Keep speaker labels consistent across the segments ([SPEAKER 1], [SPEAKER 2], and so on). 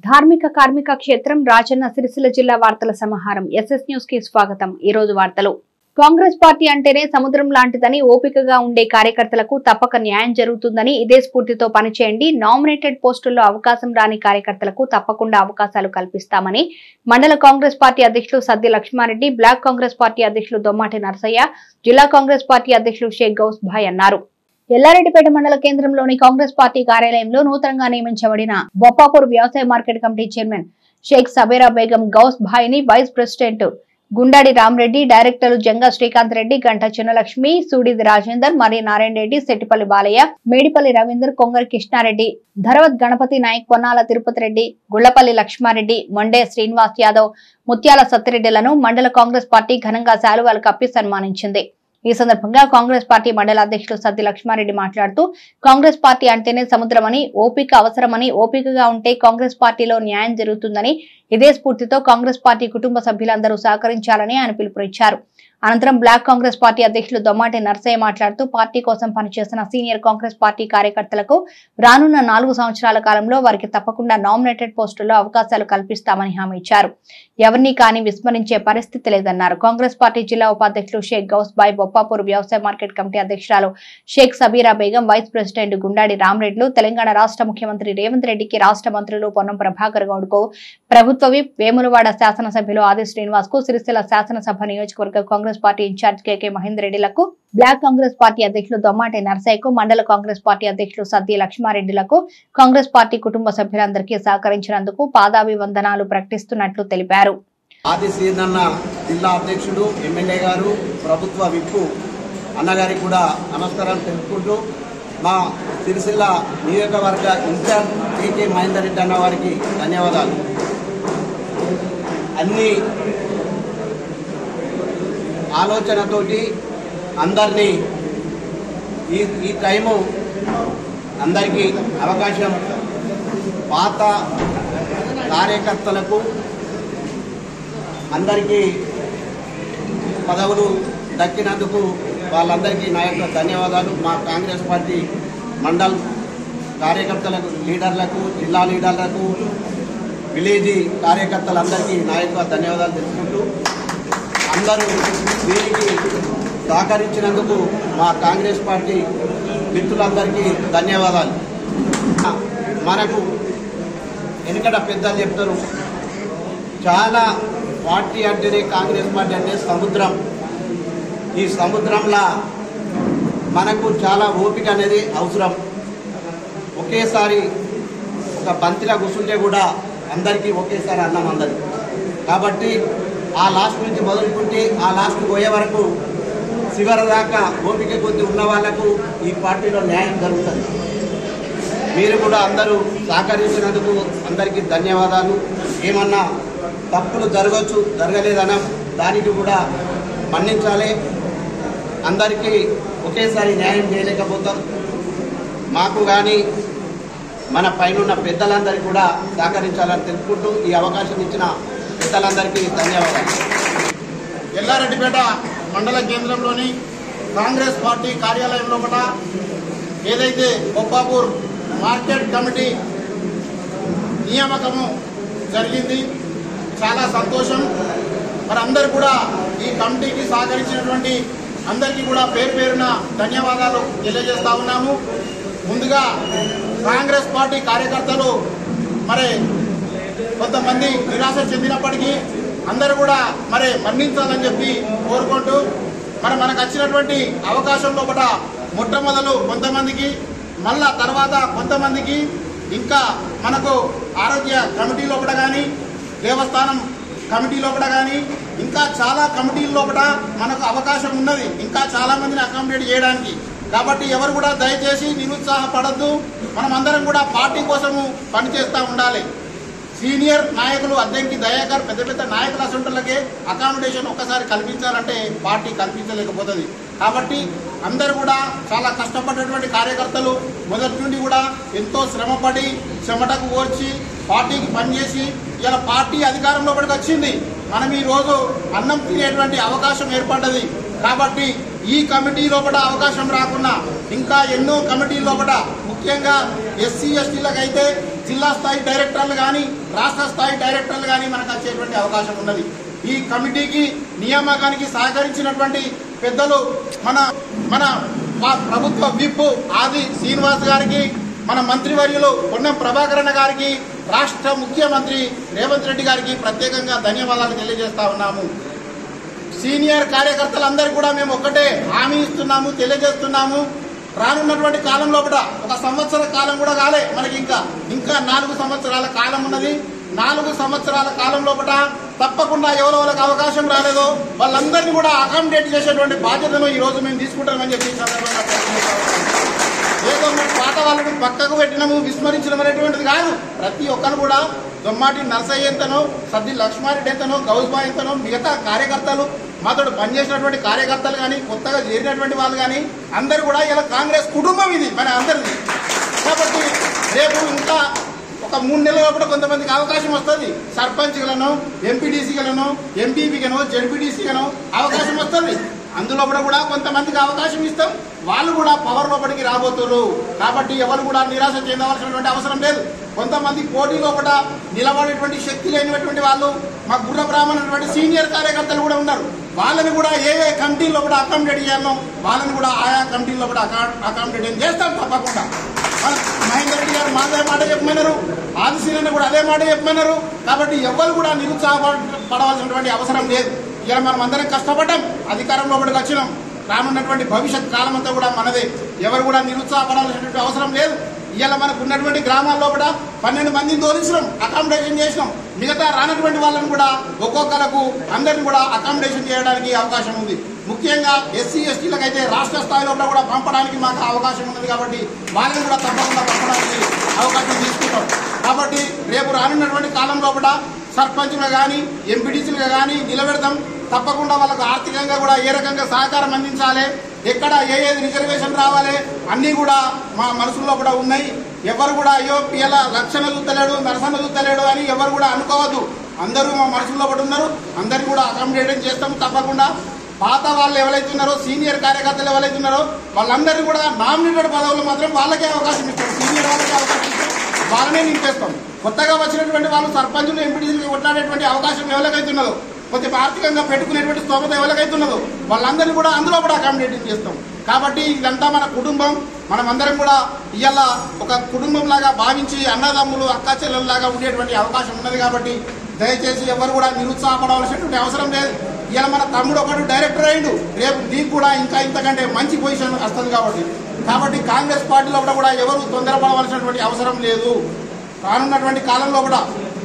[SPEAKER 1] ధార్మిక కార్మిక క్షేత్రం రాజన్న సిరిసిల్ల జిల్లా వార్తల సమాహారం ఎస్ఎస్ న్యూస్ కి స్వాగతం। ఈ రోజు వార్తలు కాంగ్రెస్ పార్టీ అంటేనే సముద్రం లాంటిదని ఓపికగా ఉండే కార్యకర్తలకు తప్పక న్యాయం జరుగుతుందని ఇదే స్ఫూర్తితో పనిచేయండి। నామినేటెడ్ పోస్టుల్లో అవకాశం రాని కార్యకర్తలకు తప్పకుండా అవకాశాలు కల్పిస్తామని మండల కాంగ్రెస్ పార్టీ అధ్యక్షులు సద్ది లక్ష్మారెడ్డి, బ్లాక్ కాంగ్రెస్ పార్టీ అధ్యక్షులు దొమ్మాటి నరసయ్య, జిల్లా కాంగ్రెస్ పార్టీ అధ్యక్షులు షేక్ గౌస్ భాయ్ అన్నారు। ఎల్లారెడ్డిపేట మండల కేంద్రంలోని కాంగ్రెస్ పార్టీ కార్యాలయంలో నూతనంగా నియమించబడిన బొప్పాపూర్ వ్యవసాయ market committee chairman Sheikh Sabera Begum Gouse Bhai ని వైస్ ప్రెసిడెంట్ గుండాడి రామరెడ్డి, డైరెక్టర్లు జంగా శ్రీకాంత్ రెడ్డి, గంట చిన్నలక్ష్మి, సూడిది రాజేందర్, మరి నారాయణ రెడ్డి, సెట్టిపల్లి బాలయ్య, మేడిపల్లి రవీందర్, కొంగరి కృష్ణారెడ్డి, ధరవత్ గణపతి నాయక్, పొన్నాల తిరుపతి రెడ్డి, గుళ్లపల్లి లక్ష్మారెడ్డి, మొండే శ్రీనివాస్ యాదవ్, ముత్యాల సత్తిరెడ్డిలను మండల కాంగ్రెస్ పార్టీ ఘనంగా శాలువాలు కప్పి సన్మానించింది। ఈ సందర్భంగా కాంగ్రెస్ పార్టీ మండల అధ్యక్షులు సద్ది లక్ష్మారెడ్డి మాట్లాడుతూ కాంగ్రెస్ పార్టీ అంటేనే సముద్రమని, ఓపిక అవసరమని, ఓపికగా ఉంటే కాంగ్రెస్ పార్టీలో న్యాయం జరుగుతుందని ఇదే స్ఫూర్తితో కాంగ్రెస్ పార్టీ కుటుంబ సభ్యులందరూ సహకరించాలని ఆయన పిలుపునిచ్చారు। అనంతరం బ్లాక్ కాంగ్రెస్ పార్టీ అధ్యక్షులు దొమ్మాటి నరసయ్య మాట్లాడుతూ పార్టీ కోసం పనిచేస్తున్న సీనియర్ కాంగ్రెస్ పార్టీ కార్యకర్తలకు రానున్న 4 సంవత్సరాల కాలంలో వారికి తప్పకుండా నామినేటెడ్ పోస్టుల్లో అవకాశాలు కల్పిస్తామని హామీ ఇచ్చారు। ఎవరిని కానీ విస్మరించే పరిస్థితి లేదన్నారు। కాంగ్రెస్ పార్టీ జిల్లా ఉపాధ్యక్షులు షేక్ గౌస్ భాయ్, బొప్పాపూర్ వ్యవసాయ మార్కెట్ కమిటీ అధ్యక్షురాలు షేక్ సబీరా బేగం, వైస్ ప్రెసిడెంట్ గుండాడి రామరెడ్డి, తెలంగాణ రాష్ట్ర ముఖ్యమంత్రి రేవంత్ రెడ్డికి రాష్ట్ర మంత్రులు పొన్నం ప్రభాకర్ గౌడ్కు, ప్రభుత్వ విప్ వేములవాడ శాసనసభ్యులు ఆది శ్రీనివాస్ కు, సిరిసిల్ల శాసనసభ నియోజకవర్గ కాంగ్రెస్ పార్టీ ఇన్ఛార్జ్ కేకే మహేందర్ రెడ్డిలకు, బ్లాక్ కాంగ్రెస్ పార్టీ అధ్యక్షులు దొమ్మాటి నరసయ్యకు, మండల కాంగ్రెస్ పార్టీ అధ్యక్షులు సద్ది లక్ష్మారెడ్డిలకు, కాంగ్రెస్ పార్టీ కుటుంబ సభ్యులందరికీ సహకరించినందుకు పాదాభివందనాలు ప్రకటిస్తున్నట్లు తెలిపారు।
[SPEAKER 2] ఆది శ్రీనన్న జిల్లా అధ్యక్షుడు, ఎమ్మెల్యే గారు, ప్రభుత్వ విప్పు అన్నగారికి కూడా నమస్కారం తెలుపుకుంటూ, మా సిరిసిల్ల నియోజకవర్గ ఇన్ఛార్జ్ కేకే మహేందర్ రెడ్డి అన్న వారికి ధన్యవాదాలు। అన్ని ఆలోచనతోటి అందరినీ ఈ టైము అందరికీ అవకాశం, పాత కార్యకర్తలకు అందరికీ పదవులు దక్కినందుకు వాళ్ళందరికీ నా యొక్క ధన్యవాదాలు। మా కాంగ్రెస్ పార్టీ మండల్ కార్యకర్తలకు, లీడర్లకు, జిల్లా లీడర్లకు, విలేజీ కార్యకర్తలందరికీ నా యొక్క ధన్యవాదాలు తెలుపుకుంటూ, అందరూ దీనికి సహకరించినందుకు మా కాంగ్రెస్ పార్టీ మిత్రులందరికీ ధన్యవాదాలు। మనకు వెనుకట పెద్దలు చెప్తారు, చాలా పార్టీ అంటేనే కాంగ్రెస్ పార్టీ అంటే సముద్రం। ఈ సముద్రంలో మనకు చాలా ఓపిక అనేది అవసరం। ఒకేసారి ఒక బంతిలా కూర్చుంటే కూడా అందరికీ ఒకేసారి అన్నం అందరు కాబట్టి ఆ లాస్ట్ నుంచి మొదలుకుంటే ఆ లాస్ట్ పోయే వరకు చివరి దాకా ఓపిక కొద్ది ఉన్న వాళ్లకు ఈ పార్టీలో న్యాయం జరుగుతుంది। మీరు కూడా అందరూ సహకరించినందుకు అందరికీ ధన్యవాదాలు। ఏమన్నా తప్పులు జరగచ్చు, జరగలేదన్నా దానికి కూడా మన్నించాలి। అందరికీ ఒకేసారి న్యాయం చేయలేకపోతాం। మాకు కానీ మన పైన పెద్దలందరికీ కూడా సహకరించాలని తెలుపుకుంటూ ఈ అవకాశం ఇచ్చిన పెద్దలందరికీ ధన్యవాదాలు।
[SPEAKER 3] ఎల్లారెడ్డిపేట మండల కేంద్రంలోని కాంగ్రెస్ పార్టీ కార్యాలయంలో ఏదైతే బొప్పాపూర్ మార్కెట్ కమిటీ నియామకము జరిగింది, చాలా సంతోషం। మరి అందరు కూడా ఈ కమిటీకి సహకరించినటువంటి అందరికీ కూడా పేరు పేరున ధన్యవాదాలు తెలియజేస్తా ఉన్నాము। ముందుగా కాంగ్రెస్ పార్టీ కార్యకర్తలు మరి కొంతమంది నిరాశ చెందినప్పటికీ అందరూ కూడా మరి మన్నించాలని చెప్పి కోరుకుంటూ, మరి మనకు వచ్చినటువంటి అవకాశం లోపల మొట్టమొదలు కొంతమందికి, మళ్ళా తర్వాత కొంతమందికి, ఇంకా మనకు ఆరోగ్య కమిటీ లోపల కానీ, దేవస్థానం కమిటీ లోపల కానీ, ఇంకా చాలా కమిటీల లోపల మనకు అవకాశం ఉన్నది ఇంకా చాలా మందిని అకామిడేట్ చేయడానికి। కాబట్టి ఎవరు కూడా దయచేసి నిరుత్సాహపడద్దు, మనం అందరం కూడా పార్టీ కోసము పనిచేస్తూ ఉండాలి। సీనియర్ నాయకులు అద్దెంకి దయాకర్, పెద్ద పెద్ద నాయకుల అసంటులకే అకామిడేషన్ ఒక్కసారి కల్పించాలంటే పార్టీ కల్పించలేకపోతుంది। కాబట్టి అందరూ కూడా చాలా కష్టపడేటువంటి కార్యకర్తలు మొదటి నుండి కూడా ఎంతో శ్రమపడి చెమటకు ఓర్చి పార్టీకి పనిచేసి ఇలా పార్టీ అధికారంలో వచ్చింది। మనం ఈరోజు అన్నం తినేటువంటి అవకాశం ఏర్పడ్డది। కాబట్టి ఈ కమిటీ లోపల అవకాశం రాకుండా ఇంకా ఎన్నో కమిటీ లోపల ముఖ్యంగా ఎస్సీ ఎస్టీలకు అయితే జిల్లా స్థాయి డైరెక్టర్లు కానీ రాష్ట్ర స్థాయి డైరెక్టర్లు కానీ మనకు వచ్చేటువంటి అవకాశం ఉన్నది. ఈ కమిటీకి నియామకానికి సహకరించినటువంటి పెద్దలు మన ప్రభుత్వ విప్ ఆది శ్రీనివాస్ గారికి, మన మంత్రివర్యులు పొన్నం ప్రభాకరణ గారికి, రాష్ట్ర ముఖ్యమంత్రి రేవంత్ రెడ్డి గారికి ప్రత్యేకంగా ధన్యవాదాలు తెలియజేస్తా ఉన్నాము. సీనియర్ కార్యకర్తలందరూ కూడా మేము ఒక్కటే హామీ ఇస్తున్నాము, తెలియజేస్తున్నాము. రానున్నటువంటి కాలం లోపల 1 సంవత్సర కాలం కూడా కాలే, మనకి ఇంకా 4 సంవత్సరాల కాలం ఉన్నది. 4 సంవత్సరాల కాలం లోపల తప్పకుండా ఎవరికి అవకాశం రాలేదో వాళ్ళందరినీ కూడా అకామిడేట్ చేసేటువంటి బాధ్యతను ఈ రోజు మేము తీసుకుంటామని చెప్పి సందర్భంగా ఏదో మేము పాత వాళ్ళని పక్కకు పెట్టినాము, విస్మరించడం అనేటువంటిది కాదు. ప్రతి ఒక్కరు కూడా దొమ్మాటి నర్సయ్య ఎంతనో, సద్ది లక్ష్మారెడ్డి ఎంతనో, గౌస్బా ఎంతనో, మిగతా కార్యకర్తలు, మాతో పనిచేసినటువంటి కార్యకర్తలు కానీ, కొత్తగా చేరినటువంటి వాళ్ళు కానీ అందరూ కూడా ఇలా కాంగ్రెస్ కుటుంబం ఇది మన అందరిది. కాబట్టి రేపు ఇంకా ఒక 3 నెలల లోపల కొంతమందికి అవకాశం వస్తుంది. సర్పంచ్లను, ఎంపీడీసీలను, ఎంపీపీగానో, జడ్పీడీసీగానో అవకాశం వస్తుంది. అందులో కూడా కొంతమందికి అవకాశం ఇస్తాం, వాళ్ళు కూడా పవర్ లోపలికి రాబోతున్నారు. కాబట్టి ఎవరు కూడా నిరాశ చెందవలసినటువంటి అవసరం లేదు. కొంతమంది పోటీ లోపల నిలబడేటువంటి శక్తి లేనిటువంటి వాళ్ళు, మా గుర్ర బ్రాహ్మణ సీనియర్ కార్యకర్తలు కూడా ఉన్నారు. వాళ్ళని కూడా ఏ కమిటీలో కూడా అకామిడేట్ చేయాలో వాళ్ళని కూడా ఆయా కమిటీలో కూడా అకామిడేట్ చేస్తాం తప్పకుండా. మహేందర్ రెడ్డి గారు మాదే మాట చెప్పమన్నారు, ఆదిశీలన్న కూడా అదే మాట చెప్పమన్నారు. కాబట్టి ఎవరు కూడా నిరుత్సాహపడవలసినటువంటి అవసరం లేదు. ఇలా మనం అందరం కష్టపడ్డాం, అధికారంలో కూడా వచ్చినాం. రానున్నటువంటి భవిష్యత్ కాలం అంతా కూడా మనదే. ఎవరు కూడా నిరుత్సాహపడాల్సినటువంటి అవసరం లేదు. ఇవాళ మనకు ఉన్నటువంటి గ్రామాల్లో కూడా 12 మందిని తోలించినాం, అకామిడేషన్ చేసినాం. మిగతా రానటువంటి వాళ్ళని కూడా ఒక్కొక్కరికి అందరిని కూడా అకామిడేషన్ చేయడానికి అవకాశం ఉంది. ముఖ్యంగా ఎస్సీ ఎస్టీలకు అయితే రాష్ట్ర స్థాయిలో కూడా పంపడానికి మాకు అవకాశం ఉన్నది. కాబట్టి వాళ్ళని కూడా తప్పకుండా పంపడానికి అవకాశం తీసుకుంటాం. కాబట్టి రేపు రానున్నటువంటి కాలంలో కూడా సర్పంచ్లుగా కానీ, ఎంపీడీసీలుగా కానీ నిలబెడతాం. తప్పకుండా వాళ్ళకు ఆర్థికంగా కూడా ఏ రకంగా సహకారం అందించాలి, ఎక్కడ ఏది రిజర్వేషన్ రావాలి అన్నీ కూడా మా మనసులో కూడా ఉన్నాయి. ఎవరు కూడా అయ్యో పిల్ల లక్షణ చూస్తలేడు, నరసన్న చూస్తలేడు అని ఎవరు కూడా అనుకోవద్దు. అందరూ మా మనసులో కూడా ఉన్నారు. అందరినీ కూడా అకామిడేట్ చేస్తాము తప్పకుండా. పాత వాళ్ళు ఎవరైతే ఉన్నారో, సీనియర్ కార్యకర్తలు ఎవరైతే ఉన్నారో వాళ్ళందరినీ కూడా నామినేటెడ్ పదవులు మాత్రం వాళ్ళకే అవకాశం ఇస్తాం. సీనియర్ వాళ్ళకే అవకాశం ఇస్తాం, వాళ్ళనే నింపేస్తాం. కొత్తగా వచ్చినటువంటి వాళ్ళు సర్పంచులు, ఎంపీడీసీలు కొట్లాడేటువంటి అవకాశం ఎవరికైతే ఉన్నదో, కొంచెం ఆర్థికంగా పెట్టుకునేటువంటి స్తోమత ఎవరికైతే ఉన్నదో వాళ్ళందరినీ కూడా అందులో కూడా అకామిడేటింగ్ చేస్తాం. కాబట్టి ఇదంతా మన కుటుంబం. మనమందరం కూడా ఇవాళ ఒక కుటుంబం లాగా భావించి అన్నదమ్ములు, అక్క చెల్లెల్లాగా ఉండేటువంటి అవకాశం ఉన్నది. కాబట్టి దయచేసి ఎవరు కూడా నిరుత్సాహపడవలసినటువంటి అవసరం లేదు. ఇవాళ మన తమ్ముడు ఒకటి డైరెక్టర్ అయ్యిండు, రేపు దీనికి కూడా ఇంకా ఇంతకంటే మంచి పొజిషన్ వస్తుంది. కాబట్టి కాంగ్రెస్ పార్టీలో కూడా ఎవరు తొందరపడవలసినటువంటి అవసరం లేదు. రానున్నటువంటి కాలంలో కూడా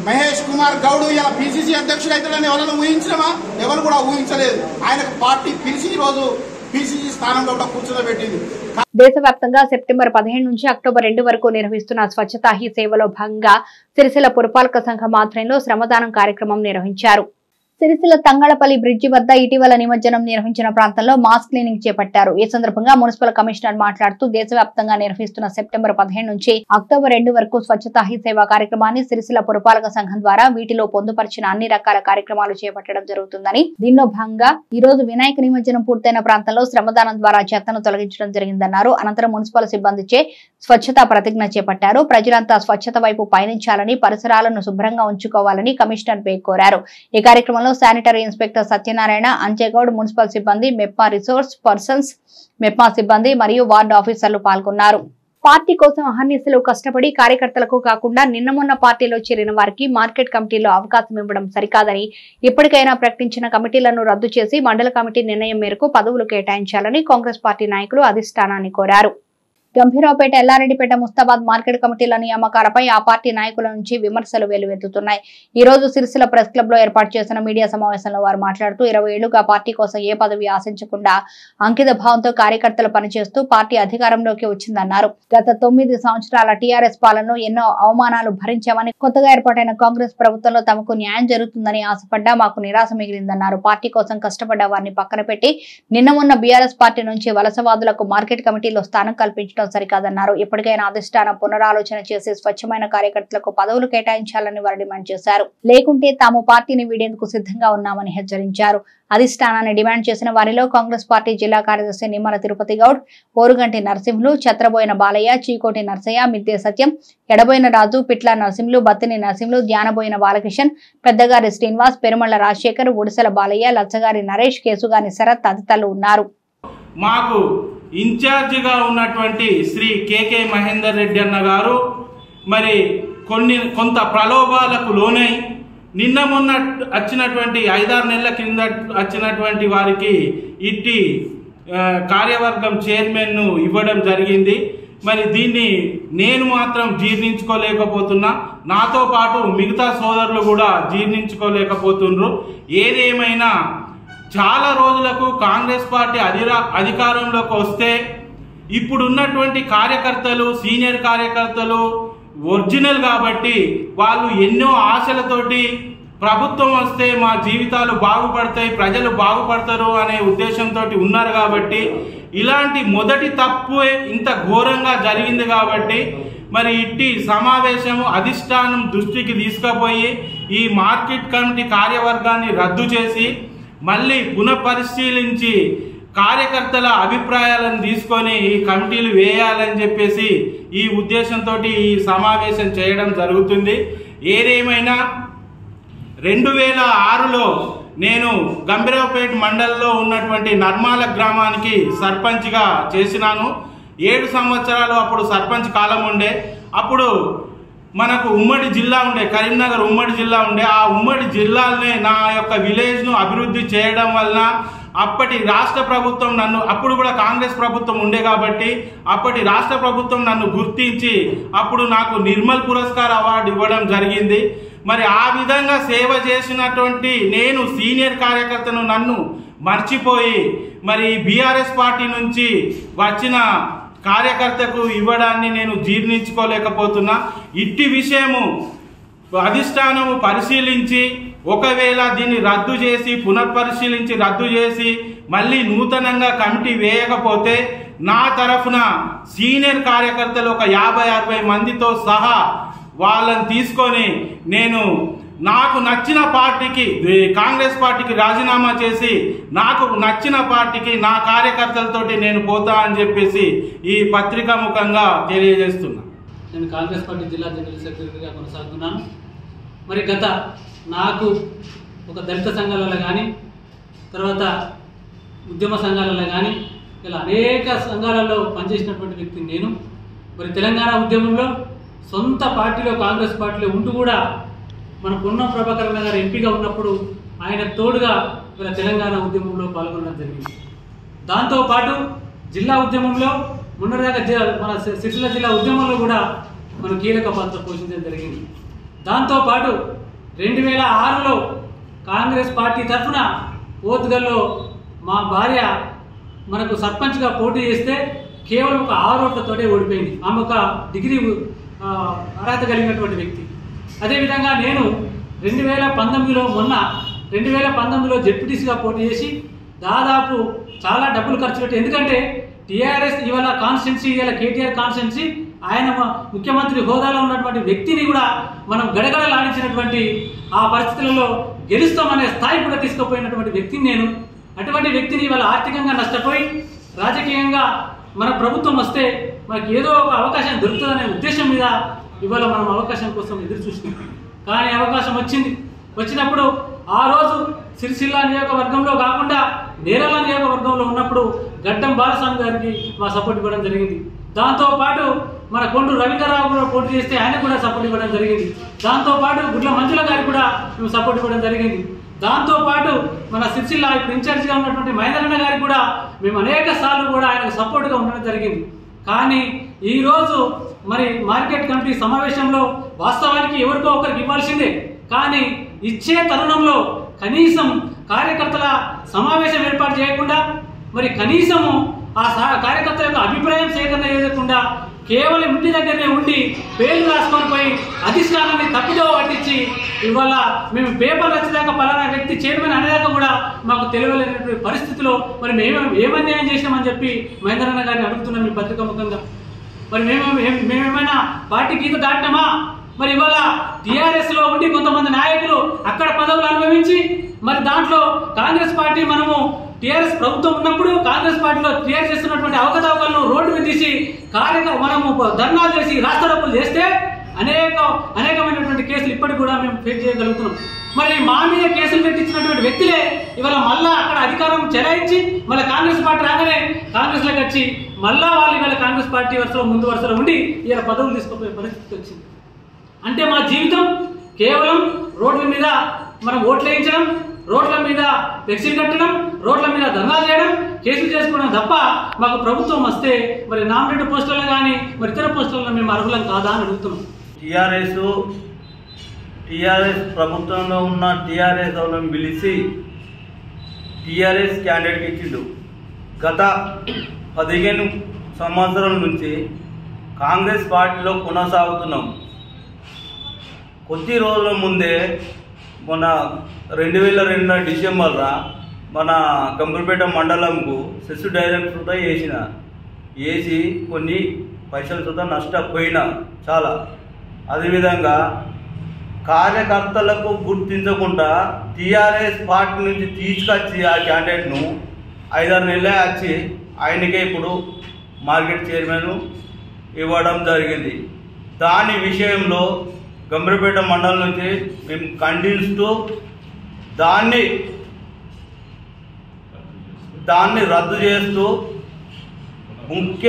[SPEAKER 3] మహేష్ కుమార్ గౌడ్ ఇలా పిసిసి అధ్యక్షుడు అవుతాడని ఎవరైనా ఊహించినామా? ఎవరు కూడా ఊహించలేదు. ఆయనకు పార్టీ పిలిచి ఈ రోజు పిసిసి స్థానంలో కూడా కూర్చోబెట్టింది.
[SPEAKER 1] దేశవ్యాప్తంగా సెప్టెంబర్ 15 నుంచి అక్టోబర్ 2 వరకు నిర్వహిస్తున్న స్వచ్ఛతా హీ సేవలో భాగంగా సిరిసిల్ల పురపాలక సంఘం ఆధ్వర్యంలో శ్రమదానం కార్యక్రమం నిర్వహించారు. సిరిసిల్ల తంగళపల్లి బ్రిడ్జి వద్ద ఇటీవల నిమజ్జనం నిర్వహించిన ప్రాంతంలో మాస్ క్లీనింగ్ చేపట్టారు. ఈ సందర్భంగా మున్సిపల్ కమిషనర్ మాట్లాడుతూ దేశవ్యాప్తంగా నిర్వహిస్తున్న సెప్టెంబర్ 15 నుంచి అక్టోబర్ 2 వరకు స్వచ్ఛతా హీ సేవా కార్యక్రమాన్ని సిరిసిల్ల పురపాలక సంఘం ద్వారా వీటిలో పొందుపరిచిన అన్ని రకాల కార్యక్రమాలు చేపట్టడం జరుగుతుందని, దీనిలో భాగంగా ఈ రోజు వినాయక నిమజ్జనం పూర్తయిన ప్రాంతంలో శ్రమదానం ద్వారా చెత్తను తొలగించడం జరిగిందన్నారు. అనంతరం మున్సిపల్ సిబ్బందిచే స్వచ్ఛతా ప్రతిజ్ఞ చేపట్టారు. ప్రజలంతా స్వచ్ఛత వైపు పయనించాలని, పరిసరాలను శుభ్రంగా ఉంచుకోవాలని కమిషనర్ పేర్కొన్నారు. ఈ కార్యక్రమంలో శానిటరీ ఇన్స్పెక్టర్ సత్యనారాయణ, అంజేగౌడ్, మున్సిపల్ సిబ్బంది, మెప్మా రిసోర్స్ పర్సన్స్, మెప్మా సిబ్బంది మరియు వార్డు ఆఫీసర్లు పాల్గొన్నారు. పార్టీ కోసం అహర్నిశలు కష్టపడి కార్యకర్తలకు కాకుండా నిన్న మొన్న పార్టీలో చేరిన వారికి మార్కెట్ కమిటీలో అవకాశం ఇవ్వడం సరికాదని, ఇప్పటికైనా ప్రకటించిన కమిటీలను రద్దు చేసి మండల కమిటీ నిర్ణయం మేరకు పదవులు కేటాయించాలని కాంగ్రెస్ పార్టీ నాయకులు అధిష్టానాన్ని కోరారు. గంభీరావుపేట, ఎల్లారెడ్డిపేట, ముస్తాబాద్ మార్కెట్ కమిటీల నియామకాలపై ఆ పార్టీ నాయకుల నుంచి విమర్శలు వెల్లువెత్తుతున్నాయి. ఈ రోజు సిరిసిల్ల ప్రెస్ క్లబ్ లో ఏర్పాటు చేసిన మీడియా సమావేశంలో వారు మాట్లాడుతూ 20 ఏళ్లుగా పార్టీ కోసం ఏ పదవి ఆశించకుండా అంకిత భావంతో కార్యకర్తలు పనిచేస్తూ పార్టీ అధికారంలోకి వచ్చిందన్నారు. గత 9 సంవత్సరాల టీఆర్ఎస్ పాలనలో ఎన్నో అవమానాలు భరించామని, కొత్తగా ఏర్పాటైన కాంగ్రెస్ ప్రభుత్వంలో తమకు న్యాయం జరుగుతుందని ఆశపడ్డా మాకు నిరాశ మిగిలిందన్నారు. పార్టీ కోసం కష్టపడ్డ వారిని పక్కన పెట్టి నిన్న మొన్న బీఆర్ఎస్ పార్టీ నుంచి వలసవాదులకు మార్కెట్ కమిటీలో స్థానం కల్పించడం చేయడం సరికాదన్నారు. ఎప్పటికైనా అధిష్టానం పునరాలోచన చేసి స్వచ్ఛమైన కార్యకర్తలకు పదవులు కేటాయించాలని వారు డిమాండ్ చేశారు. లేకుంటే తాము పార్టీని వీడేందుకు సిద్ధంగా ఉన్నామని హెచ్చరించారు. అధిష్టానాన్ని డిమాండ్ చేసిన వారిలో కాంగ్రెస్ పార్టీ జిల్లా కార్యదర్శి నిమ్మల తిరుపతి గౌడ్, పోరుగంటి నరసింహులు, ఛత్రబోయిన బాలయ్య, చీకోటి నర్సయ్య, మిద్దె సత్యం, ఎడబోయిన రాజు, పిట్ల నరసింహులు, బత్తిని నరసింహులు, ధ్యానబోయిన బాలకిషన్, పెద్దగారి శ్రీనివాస్, పెరుమళ్ల రాజశేఖర్, ఉడిసెల బాలయ్య, లచ్చగారి నరేష్, కేసుగాని శరత్ తదితరులు ఉన్నారు.
[SPEAKER 4] మాకు ఇన్ఛార్జిగా ఉన్నటువంటి శ్రీ కేకే మహేందర్ రెడ్డి అన్న గారు మరి కొంత ప్రలోభాలకు లోనై నిన్న మొన్న వచ్చినటువంటి 5-6 నెలల కింద వచ్చినటువంటి వారికి ఇట్టి కార్యవర్గం చైర్మన్ను ఇవ్వడం జరిగింది. మరి దీన్ని నేను మాత్రం జీర్ణించుకోలేకపోతున్నా, నాతో పాటు మిగతా సోదరులు కూడా జీర్ణించుకోలేకపోతున్నారు. ఏదేమైనా చాలా రోజులకు కాంగ్రెస్ పార్టీ అధికారంలోకి వస్తే ఇప్పుడున్నటువంటి కార్యకర్తలు, సీనియర్ కార్యకర్తలు ఒరిజినల్ కాబట్టి వాళ్ళు ఎన్నో ఆశలతోటి ప్రభుత్వం వస్తే మా జీవితాలు బాగుపడతాయి, ప్రజలు బాగుపడతారు అనే ఉద్దేశంతో ఉన్నారు. కాబట్టి ఇలాంటి మొదటి తప్పు ఇంత ఘోరంగా జరిగింది కాబట్టి మరి ఇట్టి సమావేశము అధిష్టానం దృష్టికి తీసుకుపోయి ఈ మార్కెట్ కమిటీ కార్యవర్గాన్ని రద్దు చేసి మళ్ళీ పునఃపరిశీలించి కార్యకర్తల అభిప్రాయాలను తీసుకొని ఈ కమిటీలు వేయాలని చెప్పేసి ఈ ఉద్దేశంతో ఈ సమావేశం చేయడం జరుగుతుంది. ఏదేమైనా 2006లో నేను గంభీరావుపేట మండలంలో ఉన్నటువంటి నర్మాల గ్రామానికి సర్పంచ్గా చేసినాను. 7 సంవత్సరాలు అప్పుడు సర్పంచ్ కాలం ఉండే. అప్పుడు మనకు ఉమ్మడి జిల్లా ఉండే, కరీంనగర్ ఉమ్మడి జిల్లా ఉండే. ఆ ఉమ్మడి జిల్లాలనే నా యొక్క విలేజ్ను అభివృద్ధి చేయడం వలన అప్పటి రాష్ట్ర ప్రభుత్వం నన్ను, అప్పుడు కూడా కాంగ్రెస్ ప్రభుత్వం ఉండే కాబట్టి అప్పటి రాష్ట్ర ప్రభుత్వం నన్ను గుర్తించి అప్పుడు నాకు నిర్మల్ పురస్కార్ అవార్డు ఇవ్వడం జరిగింది. మరి ఆ విధంగా సేవ చేసినటువంటి నేను సీనియర్ కార్యకర్తను నన్ను మర్చిపోయి మరి బీఆర్ఎస్ పార్టీ నుంచి వచ్చిన కార్యకర్తకు ఇవ్వడాన్ని నేను జీర్ణించుకోలేకపోతున్నా. ఇట్టి విషయము అధిష్టానము పరిశీలించి ఒకవేళ దీన్ని రద్దు చేసి పునఃపరిశీలించి రద్దు చేసి మళ్ళీ నూతనంగా కమిటీ వేయకపోతే నా తరఫున సీనియర్ కార్యకర్తలు ఒక 50-60 మందితో సహా వాళ్ళని తీసుకొని నేను నాకు నచ్చిన పార్టీకి, కాంగ్రెస్ పార్టీకి రాజీనామా చేసి నాకు నచ్చిన పార్టీకి నా కార్యకర్తలతోటి నేను పోతా అని చెప్పేసి ఈ పత్రికా ముఖంగా తెలియజేస్తున్నా.
[SPEAKER 5] నేను కాంగ్రెస్ పార్టీ జిల్లా జనరల్ సెక్రటరీగా కొనసాగుతున్నాను. మరి నాకు ఒక దళిత సంఘాలలో కానీ తర్వాత ఉద్యమ సంఘాలలో కానీ ఇలా అనేక సంఘాలలో పనిచేసినటువంటి వ్యక్తిని నేను. మరి తెలంగాణ ఉద్యమంలో సొంత పార్టీలో కాంగ్రెస్ పార్టీలో ఉంటూ కూడా మన పొన్నం ప్రభాకర్ గారు ఎంపీగా ఉన్నప్పుడు ఆయన తోడుగా ఇలా తెలంగాణ ఉద్యమంలో పాల్గొనడం జరిగింది. దాంతోపాటు జిల్లా ఉద్యమంలో మొన్నటిదాకా మన సిరిసిల్ల జిల్లా ఉద్యమంలో కూడా మనం కీలక పాత్ర పోషించడం జరిగింది. దాంతోపాటు 2006లో కాంగ్రెస్ పార్టీ తరఫున పోతుగల్లో మా భార్య మనకు సర్పంచ్గా పోటీ చేస్తే కేవలం ఒక 6 ఓట్లతోటే ఓడిపోయింది. ఆమె ఒక డిగ్రీ అర్హత కలిగినటువంటి వ్యక్తి. అదేవిధంగా నేను 2019లో జెడ్పీటీసీగా పోటీ చేసి దాదాపు చాలా డబ్బులు ఖర్చు పెట్టి, ఎందుకంటే టీఆర్ఎస్ ఇవాళ కాన్స్టిట్యున్సీ, ఇవాళ కేటీఆర్ కాన్స్టిట్యున్సీ, ఆయన ముఖ్యమంత్రి హోదాలో ఉన్నటువంటి వ్యక్తిని కూడా మనం గడగడలాడించినటువంటి ఆ పరిస్థితులలో గెలుస్తామనే స్థాయి కూడా తీసుకుపోయినటువంటి వ్యక్తిని నేను. అటువంటి వ్యక్తిని ఇవాళ ఆర్థికంగా నష్టపోయి రాజకీయంగా మన ప్రభుత్వం వస్తే మనకి ఏదో ఒక అవకాశం దొరుకుతుందనే ఉద్దేశం మీద ఇవాళ మనం అవకాశం కోసం ఎదురు చూసినాం. కానీ అవకాశం వచ్చినప్పుడు ఆ రోజు సిరిసిల్ల నియోజకవర్గంలో కాకుండా నేరల నియోజకవర్గంలో ఉన్నప్పుడు గడ్డం బాలస్వామి గారికి మా సపోర్ట్ ఇవ్వడం జరిగింది. దాంతోపాటు మన కొండ్రు రవీంద్రరావు కూడా పోటీ చేస్తే ఆయన కూడా సపోర్ట్ ఇవ్వడం జరిగింది. దాంతోపాటు గుడ్ల మంజుల గారికి కూడా మేము సపోర్ట్ ఇవ్వడం జరిగింది. దాంతోపాటు మన సిరిసిల్ల ఇప్పుడు ఇన్ఛార్జిగా ఉన్నటువంటి మహేంద్రన్న గారికి కూడా మేము అనేక సార్లు కూడా ఆయనకు సపోర్ట్గా ఉండడం జరిగింది. కానీ ఈరోజు మరి మార్కెట్ కమిటీ సమావేశంలో వాస్తవానికి ఎవరికో ఒకరికి ఇవ్వాల్సిందే, కానీ ఇచ్చే తరుణంలో కనీసం కార్యకర్తల సమావేశం ఏర్పాటు చేయకుండా మరి కనీసము ఆ కార్యకర్తల యొక్క అభిప్రాయం సేకరణ చేయకుండా కేవలం ఇంటి దగ్గరనే ఉండి పేర్లు రాసుకొని పోయి అధిష్టానాన్ని తప్పుదో పట్టించి ఇవాళ మేము పేపర్ వచ్చేదాకా పలానా వ్యక్తి చైర్మన్ అనేదాకా కూడా మాకు తెలియలేనటువంటి పరిస్థితిలో మరి మేము ఏమన్యాయం చేసినామని చెప్పి మహేంద్రన్న గారిని అడుగుతున్నాం ఈ పత్రికా ముఖంగా. మరి మేమేమైనా పార్టీ గీత దాటినామా? మరి ఇవాళ టీఆర్ఎస్ లో ఉండి కొంతమంది నాయకులు అక్కడ పదవులు అనుభవించి మరి దాంట్లో కాంగ్రెస్ పార్టీ మనము టీఆర్ఎస్ ప్రభుత్వం ఉన్నప్పుడు కాంగ్రెస్ పార్టీలో టీఆర్ఎస్ చేస్తున్నటువంటి అవకతవకలను రోడ్డు మీద తీసి మనము ధర్నాలు చేసి రాస్తారోకోలు చేస్తే అనేకమైనటువంటి కేసులు ఇప్పటికి కూడా మేము ఫేస్ చేయగలుగుతున్నాం. మరి మా మీద కేసులు పెట్టించినటువంటి వ్యక్తులే ఇవాళ మళ్ళా అక్కడ అధికారం చెలాయించి మళ్ళీ కాంగ్రెస్ పార్టీ రాగానే కాంగ్రెస్ లోకి వచ్చి మళ్ళా వాళ్ళు ఇవాళ కాంగ్రెస్ పార్టీ వరుసలో ముందు వరుసలో ఉండి ఇలా పదవులు తీసుకుపోయే పరిస్థితి వచ్చింది. అంటే మా జీవితం కేవలం రోడ్ల మీద మనం ఓట్లు వేయించడం, రోడ్ల మీద ఫ్లెక్సీలు కట్టడం, రోడ్ల మీద ధర్నాలు చేయడం, కేసులు చేసుకోవడం తప్ప మాకు ప్రభుత్వం వస్తే మరి నామినేటెడ్ పోస్టుల్లో కానీ మరి ఇతర పోస్టుల్లో మేము అర్హులం కాదా అని అడుగుతున్నాం.
[SPEAKER 6] టీఆర్ఎస్ ప్రభుత్వంలో ఉన్న టీఆర్ఎస్ వాళ్ళని పిలిచి టీఆర్ఎస్ క్యాండిడేట్కి ఇచ్చిండు. గత 15 సంవత్సరాల నుంచి కాంగ్రెస్ పార్టీలో కొనసాగుతున్నాం. కొద్ది రోజుల ముందే మన 2002 డిసెంబర్లో మన గంభీరపేట మండలంకు సెస్ డైరెక్టర్తో వేసి కొన్ని పైసలతో నష్టపోయినా చాలా. అదేవిధంగా కార్యకర్తలకు గుర్తించకుండా టీఆర్ఎస్ పార్టీ నుంచి తీసుకొచ్చి ఆ క్యాండిడేట్ను 5-6 నెలలే వచ్చి ఆయనకే ఇప్పుడు మార్కెట్ చైర్మన్ ఇవ్వడం జరిగింది. దాని విషయంలో గంభీరపేట మండలం నుంచి మేము ఖండిస్తూ దాన్ని రద్దు చేస్తూ ముఖ్య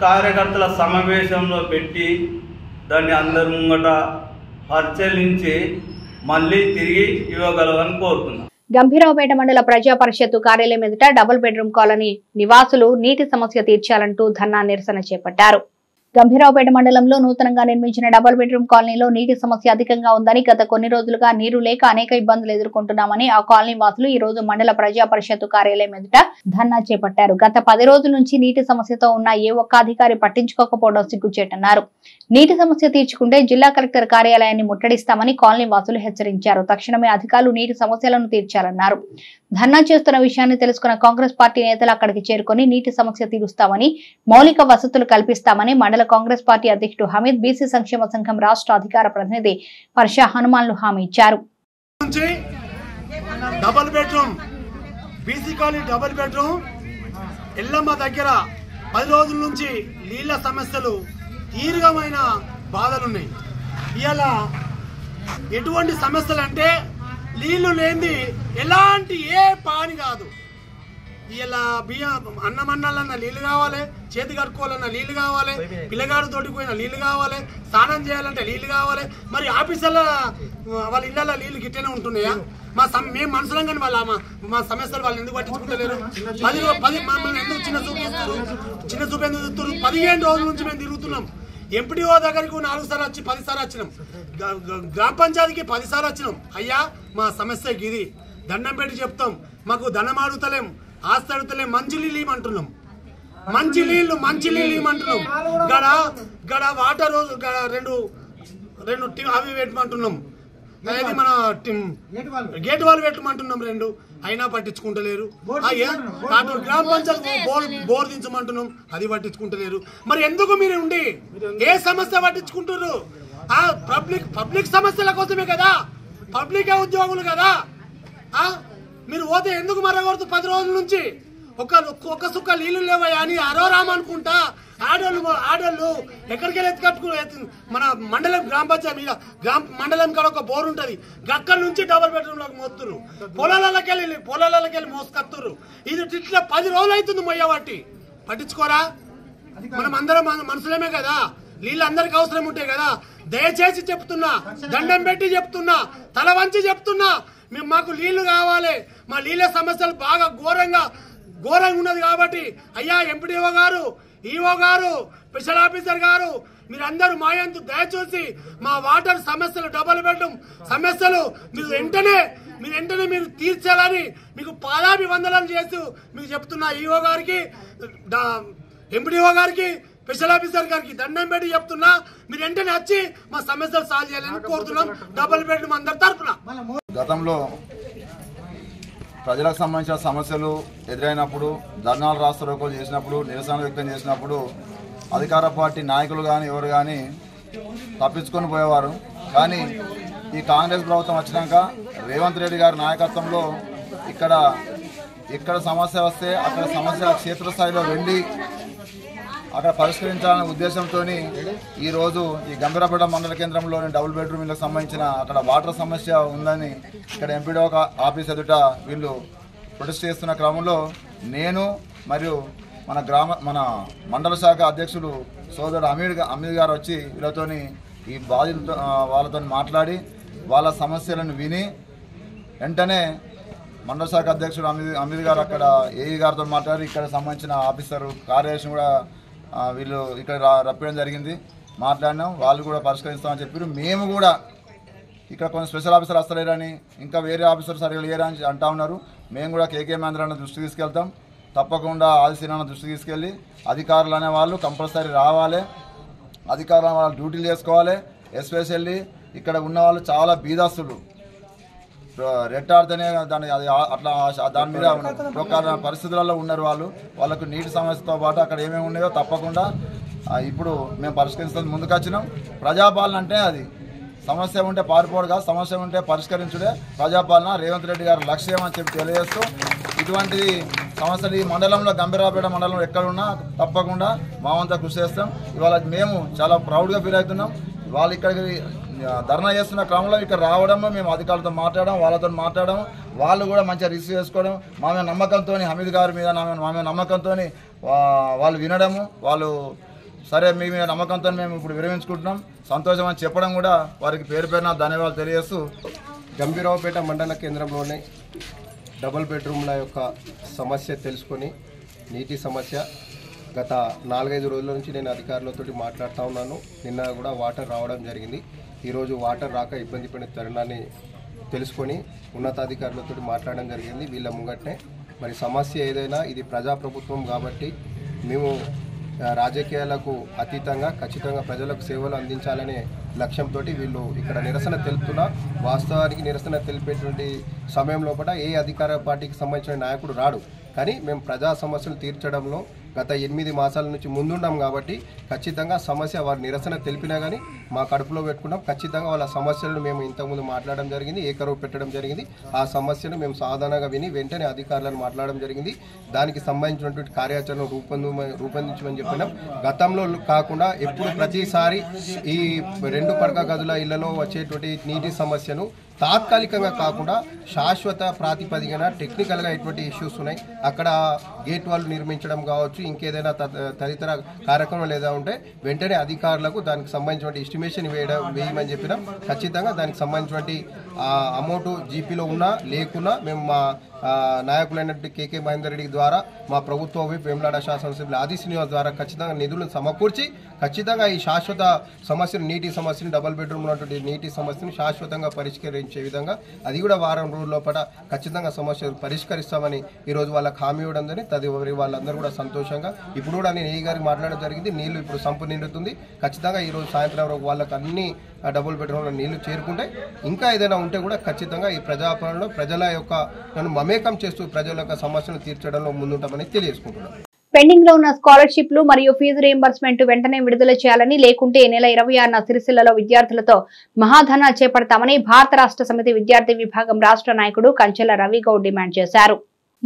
[SPEAKER 6] కార్యకర్తల సమావేశంలో పెట్టి దాన్ని అందరి ముంగట పరిశీలించి మళ్ళీ తిరిగి ఇవ్వగలవని కోరుతున్నాం.
[SPEAKER 1] గంభీరావుపేట మండల ప్రజా పరిషత్తు కార్యాలయం ఎదుట డబుల్ బెడ్రూమ్ కాలనీ నివాసులు నీటి సమస్య తీర్చాలంటూ ధర్నా నిరసన చేపట్టారు. గంభీరావుపేట మండలంలో నూతనంగా నిర్మించిన డబుల్ బెడ్రూమ్ కాలనీలో నీటి సమస్య అధికంగా ఉందని, గత కొన్ని రోజులుగా నీరు లేక అనేక ఇబ్బందులు ఎదుర్కొంటున్నామని ఆ కాలనీ వాసులు ఈ రోజు మండల ప్రజా పరిషత్తు కార్యాలయం ఎదుట ధర్నా చేపట్టారు. గత 10 రోజుల నుంచి నీటి సమస్యతో ఉన్న ఏ ఒక్క అధికారి పట్టించుకోకపోవడం సిగ్గుచేటన్నారు. నీటి సమస్య తీర్చుకుంటే జిల్లా కలెక్టర్ కార్యాలయాన్ని ముట్టడిస్తామని కాలనీ వాసులు హెచ్చరించారు. తక్షణమే అధికారులు నీటి సమస్యలను తీర్చాలన్నారు. ధర్నా చేస్తున్న విషయాన్ని తెలుసుకున్న కాంగ్రెస్ పార్టీ నేతలు అక్కడికి చేరుకుని నీటి సమస్య తీరుస్తామని, మౌలిక వసతులు కల్పిస్తామని మండల కాంగ్రెస్ పార్టీ అధ్యక్షుడు హమీద్, బీసీ సంక్షేమ సంఘం రాష్ట్ర అధికార ప్రతినిధి పర్షా హనుమాన్లు హామీ ఇచ్చారు.
[SPEAKER 7] Double bedroom BC colony double bedroom Yellamma దగ్గర 10 రోజుల నుంచి నీళ్ల సమస్యలు తీవ్రమైన బాధలున్నాయి. ఇలా ఎటువంటి సమస్యలు అంటే నీళ్లు లేని ఎలాంటి ఏ పని కాదు. ఇలా బియ్యం అన్నమన్నాలన్న నీళ్లు కావాలి, చేతి కట్టుకోవాలన్న నీళ్లు కావాలి, పిల్లగాడు తోటిపోయిన నీళ్లు కావాలి, స్నానం చేయాలంటే నీళ్లు కావాలి. మరి ఆఫీసర్ల వాళ్ళ ఇళ్లలో నీళ్లు గిట్టనే ఉంటున్నాయా? మేము మనుషులం కానీ మా సమస్యలు వాళ్ళు ఎందుకు పట్టించుకుంటలేరు? 10 ఎందుకు చిన్న చూపు ఎందుకు చూస్తున్నారు? 15 రోజుల నుంచి మేము తిరుగుతున్నాం. ఎంపీడీఓ దగ్గరికి 4 సార్లు వచ్చి 10 సార్లు వచ్చినాం. గ్రామ పంచాయతీకి 10 సార్లు వచ్చినాం. అయ్యా మా సమస్య ఇది, దండం పెట్టి చెప్తాం, మాకు ధనం అడుగుతలేం, ఆస్తి అడుగుతలేం, మంచి నీళ్ళు ఇవ్వమంటున్నాం. మంచి నీళ్ళు ఇవ్వమంటున్నాం. గడ వాటర్ రెండు అవి పెట్టమంటున్నాం. అది మన గేట్ వాళ్ళు పెట్టమంటున్నాం 2, అయినా పట్టించుకుంటలేరు. గ్రామ పంచాయతీ బోర్ దించమంటున్నాం, అది పట్టించుకుంటలేరు. మరి ఎందుకు మీరు ఉండి ఏ సమస్య పట్టించుకుంటారు? పబ్లిక్ సమస్యల కోసమే కదా, పబ్లిక్ ఉద్యోగులు కదా. మీరు పోతే ఎందుకు మరగొడుతూ 10 రోజుల నుంచి ఒక్క సుక్క నీళ్లు లేవయ్యా అని అరోరామ్ అనుకుంటా ఆడోళ్ళు ఎక్కడికి వెళ్ళి మన మండలం గ్రామ పంచాయతీ మీద మండలం కాడ ఒక బోర్ ఉంటది, అక్కడి నుంచి డబుల్ బెడ్రూమ్ లోకి మోస్తున్నారు. పొలాలకి వెళ్ళి మోసుకొస్తున్నారు. ఇది ఇట్లా 10 రోజులు అవుతుంది మొయ్యబట్టి. పట్టించుకోరా? మనం అందరం మనుషులమే కదా, నీళ్ళు అందరికి అవసరం ఉంటాయి కదా. దయచేసి చెప్తున్నా, దండం పెట్టి చెప్తున్నా, తల వంచి చెప్తున్నా, మాకు నీళ్లు కావాలి. మా నీళ్ళ సమస్యలు బాగా ఘోరంగా ఉన్నది కాబట్టి అయ్యా ఎంపీడీఓ గారు, ఈఓ గారు, స్పెషల్ ఆఫీసర్ గారు, మీరందరూ మాయంతు దయచూసి మా వాటర్ సమస్యలు, డబుల్ బెడ్రూమ్ సమస్యలు మీరు వెంటనే మీరు తీర్చాలని మీకు పాదాభివందనలు చేస్తూ మీకు చెప్తున్నా. ఈఓ గారికి, ఎంపీడీఓ గారికి, స్పెషల్ ఆఫీసర్ గారికి దండం పెట్టి చెప్తున్నా, మీరు వెంటనే వచ్చి మా సమస్యలు సాల్వ్ చేయాలని కోరుతున్నాం. డబుల్ బెడ్రూమ్ అందరి తరఫున.
[SPEAKER 8] గతంలో ప్రజలకు సంబంధించిన సమస్యలు ఎదురైనప్పుడు, ధర్నాలు రాస్తారోకోలు చేసినప్పుడు, నిరసన వ్యక్తం చేసినప్పుడు అధికార పార్టీ నాయకులు కానీ ఎవరు కానీ తప్పించుకొని పోయేవారు. కానీ ఈ కాంగ్రెస్ ప్రభుత్వం వచ్చినాక రేవంత్ రెడ్డి గారి నాయకత్వంలో ఇక్కడ సమస్య వస్తే అక్కడ సమస్య క్షేత్రస్థాయిలో వెళ్ళి అక్కడ పరిష్కరించాలనే ఉద్దేశంతో ఈరోజు ఈ గంభీరాపేట మండల కేంద్రంలోని డబుల్ బెడ్రూమ్ ఇళ్లకు సంబంధించిన అక్కడ వాటర్ సమస్య ఉందని ఇక్కడ ఎంపీడీ ఆఫీస్ ఎదుట వీళ్ళు ప్రొటెస్ట్ చేస్తున్న క్రమంలో నేను మరియు మన మండల శాఖ అధ్యక్షుడు సోదరుడు అమీద్ గారు వచ్చి వీళ్ళతోని ఈ బాధితులతో వాళ్ళతో మాట్లాడి వాళ్ళ సమస్యలను విని వెంటనే మండల శాఖ అధ్యక్షుడు అమీద్ గారు అక్కడ ఏఈ గారితో మాట్లాడి ఇక్కడ సంబంధించిన ఆఫీసర్ కార్యదర్శిని కూడా వీళ్ళు ఇక్కడ రప్పడం జరిగింది. మాట్లాడినాం, వాళ్ళు కూడా పరిష్కరిస్తామని చెప్పారు. మేము కూడా ఇక్కడ కొంచెం స్పెషల్ ఆఫీసర్ వస్తలేరని ఇంకా వేరే ఆఫీసర్ సరిగా లేరని అంటా ఉన్నారు. మేము కూడా కేకే మహేంద్ర అన్న దృష్టి తీసుకెళ్తాం. తప్పకుండా ఆదిశీన దృష్టి తీసుకెళ్ళి అధికారులు అనే వాళ్ళు కంపల్సరీ రావాలి, అధికారులు వాళ్ళు డ్యూటీలు చేసుకోవాలి. ఎస్పెషల్లీ ఇక్కడ ఉన్న వాళ్ళు చాలా బీదస్తులు, రెట్టాడితేనే దాని మీద పరిస్థితులలో ఉన్నారు. వాళ్ళకు నీటి సమస్యతో పాటు అక్కడ ఏమేమి ఉన్నాయో తప్పకుండా ఇప్పుడు మేము పరిష్కరిస్తాం ముందుకు వచ్చినాం. ప్రజాపాలన అంటే అది సమస్య ఉంటే పారిపోడు కాదు, సమస్య ఉంటే పరిష్కరించుడే ప్రజాపాలన రేవంత్ రెడ్డి గారి లక్ష్యం అని చెప్పి తెలియజేస్తూ ఇటువంటి సమస్యలు ఈ మండలంలో గంభీరాపేట మండలంలో ఎక్కడున్నా తప్పకుండా మా వంతా కృషి చేస్తాం. ఇవాళ మేము చాలా ప్రౌడ్గా ఫీల్ అవుతున్నాం. వాళ్ళు ఇక్కడికి ధర్నా చేస్తున్న క్రమంలో ఇక్కడ రావడము, మేము అధికారులతో మాట్లాడడం, వాళ్ళతో మాట్లాడడం, వాళ్ళు కూడా మంచిగా రిసీవ్ చేసుకోవడం, మా మీద నమ్మకంతో హమీద్ గారి మీద మా మీద నమ్మకంతో వాళ్ళు వినడము, వాళ్ళు సరే మీ మీద నమ్మకంతో మేము ఇప్పుడు విరమించుకుంటున్నాం సంతోషం అని చెప్పడం కూడా వారికి పేరు పేరున ధన్యవాదాలు తెలియజేస్తూ
[SPEAKER 9] గంభీరావుపేట మండల కేంద్రంలోనే డబుల్ బెడ్రూమ్ల యొక్క సమస్య తెలుసుకొని నీటి సమస్య గత 4-5 రోజుల నుంచి నేను అధికారులతో మాట్లాడుతూ ఉన్నాను. నిన్న కూడా వాటర్ రావడం జరిగింది. ఈరోజు వాటర్ రాక ఇబ్బంది పడిన తరుణాన్ని తెలుసుకొని ఉన్నతాధికారులతో మాట్లాడడం జరిగింది. వీళ్ళ ముంగట్నే మరి సమస్య ఏదైనా ఇది ప్రజాప్రభుత్వం కాబట్టి మేము రాజకీయాలకు అతీతంగా ఖచ్చితంగా ప్రజలకు సేవలు అందించాలనే లక్ష్యంతో వీళ్ళు ఇక్కడ నిరసన తెలుపుతున్నా. వాస్తవానికి నిరసన తెలిపేటువంటి సమయం లోపల ఏ అధికార పార్టీకి సంబంధించిన నాయకుడు రాడు. కానీ మేము ప్రజా సమస్యలు తీర్చడంలో గత 8 మాసాల నుంచి ముందున్నాం కాబట్టి ఖచ్చితంగా సమస్య వారి నిరసన తెలిపినా కానీ మా కడుపులో పెట్టుకున్నాం. ఖచ్చితంగా వాళ్ళ సమస్యలను మేము ఇంతకుముందు మాట్లాడడం జరిగింది, ఏకరువు పెట్టడం జరిగింది. ఆ సమస్యను మేము సాధారణంగా విని వెంటనే అధికారులను మాట్లాడడం జరిగింది. దానికి సంబంధించినటువంటి కార్యాచరణ రూపొందించమని చెప్పినాం. గతంలో కాకుండా ఎప్పుడు ప్రతిసారి ఈ 2 పడక గదుల ఇళ్లలో వచ్చేటువంటి నీటి సమస్యను తాత్కాలికంగా కాకుండా శాశ్వత ప్రాతిపదికన టెక్నికల్గా ఎటువంటి ఇష్యూస్ ఉన్నాయి, అక్కడ గేట్ వాళ్ళు నిర్మించడం కావచ్చు, ఇంకేదైనా తదితర కార్యక్రమం లేదా ఉంటే వెంటనే అధికారులకు దానికి సంబంధించిన ఎస్టిమేషన్ వేయమని చెప్పినాం. ఖచ్చితంగా దానికి సంబంధించినటువంటి అమౌంట్ జీపీలో ఉన్నా లేకున్నా మేము మా నాయకులైనటువంటి కేకే మహేందర్ రెడ్డి ద్వారా మా ప్రభుత్వ వైపు వేములాడ శాసనసభ్యులు ఆది శ్రీనివాస్ ద్వారా ఖచ్చితంగా నిధులను సమకూర్చి ఖచ్చితంగా ఈ శాశ్వత సమస్యను నీటి సమస్యను డబుల్ బెడ్రూమ్ ఉన్నటువంటి నీటి సమస్యను శాశ్వతంగా పరిష్కరించే విధంగా అది కూడా వారం రోజుల లోపల ఖచ్చితంగా సమస్యలు పరిష్కరిస్తామని ఈరోజు వాళ్ళకి హామీ ఇవ్వడం జరిగింది. తదుపరి వాళ్ళందరూ కూడా సంతోషంగా ఇప్పుడు కూడా నేను ఏ గారికి మాట్లాడడం జరిగింది. నీళ్లు ఇప్పుడు సంపు నిండుతుంది. ఖచ్చితంగా ఈరోజు సాయంత్రం వరకు వాళ్ళకి అన్ని డబుల్ బెడ్రూమ్లో నీళ్లు చేరుకుంటే ఇంకా ఏదైనా ఉంటే కూడా ఖచ్చితంగా ఈ ప్రజాపాలనలో ప్రజల యొక్క మమేకం చేస్తూ ప్రజల యొక్క సమస్యను తీర్చడంలో ముందుంటామని తెలియజేసుకుంటున్నాం.
[SPEAKER 1] పెండింగ్ లో ఉన్న స్కాలర్షిప్లు మరియు ఫీజు రీయింబర్స్మెంట్ వెంటనే విడుదల చేయాలని, లేకుంటే ఈ నెల 26న సిరిసిల్లలో విద్యార్థులతో మహాధర్నా చేపడతామని భారత రాష్ట్ర సమితి విద్యార్థి విభాగం రాష్ట్ర నాయకుడు కంచెల రవిగౌడ్ డిమాండ్ చేశారు.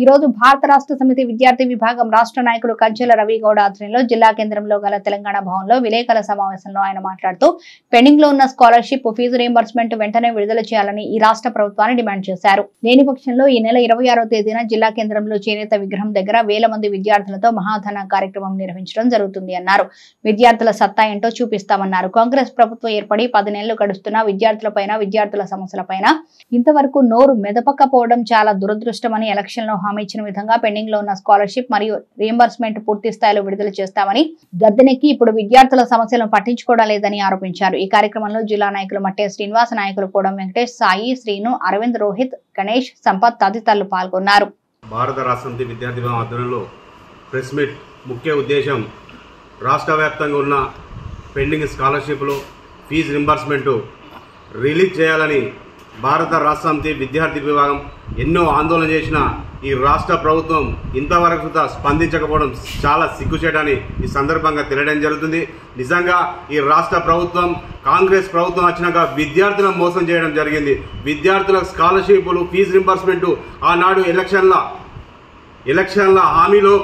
[SPEAKER 1] ఈ రోజు భారత రాష్ట్ర సమితి విద్యార్థి విభాగం రాష్ట్ర నాయకుడు కంచెల రవిగౌడ్ ఆధ్వర్యంలో జిల్లా కేంద్రంలో గల తెలంగాణ భవన్లో విలేకరుల సమావేశంలో ఆయన మాట్లాడుతూ పెండింగ్ లో ఉన్న స్కాలర్షిప్, ఫీజు రీయింబర్స్మెంట్ వెంటనే విడుదల చేయాలని ఈ రాష్ట్ర ప్రభుత్వాన్ని డిమాండ్ చేశారు. లేని పక్షంలో ఈ నెల 26వ తేదీన జిల్లా కేంద్రంలో చేనేత విగ్రహం దగ్గర వేల మంది విద్యార్థులతో మహాధర్నా కార్యక్రమం నిర్వహించడం జరుగుతుంది అన్నారు. విద్యార్థుల సత్తా ఏంటో చూపిస్తామన్నారు. కాంగ్రెస్ ప్రభుత్వం ఏర్పడి 10 నెలలు గడుస్తున్నా విద్యార్థులపైన, విద్యార్థుల సమస్యలపైన ఇంతవరకు నోరు మెదపకపోవడం చాలా దురదృష్టమని, ఎలక్షన్ లో హామీ ఇచ్చిన విధంగా పెండింగ్ లో ఉన్న స్కాలర్షిప్ మరియు రీయింబర్స్మెంట్ పూర్తి స్థాయిలో విడుదల చేస్తామని గద్దెనెక్కి ఇప్పుడు విద్యార్థుల సమస్యలను పట్టించుకోవడం లేదని ఆరోపించారు. ఈ కార్యక్రమంలో జిల్లా నాయకులు మట్టే శ్రీనివాస్, నాయకులు కోడం వెంకటేష్, సాయి, శ్రీను, అరవింద్, రోహిత్, గణేష్, సంపత్ తదితరులు పాల్గొన్నారు.
[SPEAKER 10] భారత రాష్ట్ర సమితి విద్యార్థి విభాగం ఆధ్వర్యంలో ప్రెస్ మీట్ ముఖ్య ఉద్దేశం రాష్ట్ర వ్యాప్తంగా ఉన్న పెండింగ్ స్కాలర్షిప్లు, ఫీజు రింబర్స్మెంట్ రిలీజ్ చేయాలని భారత రాష్ట్ర సమితి విద్యార్థి విభాగం ఎన్నో ఆందోళన చేసిన ఈ రాష్ట్ర ప్రభుత్వం ఇంతవరకు స్పందించకపోవడం చాలా సిగ్గుచేటని ఈ సందర్భంగా తెలియడం జరుగుతుంది. నిజంగా ఈ రాష్ట్ర ప్రభుత్వం కాంగ్రెస్ ప్రభుత్వం వచ్చినాక విద్యార్థులను మోసం చేయడం జరిగింది. విద్యార్థుల స్కాలర్షిప్లు, ఫీజు రింబర్స్మెంట్ ఆనాడు ఎలక్షన్ల హామీలో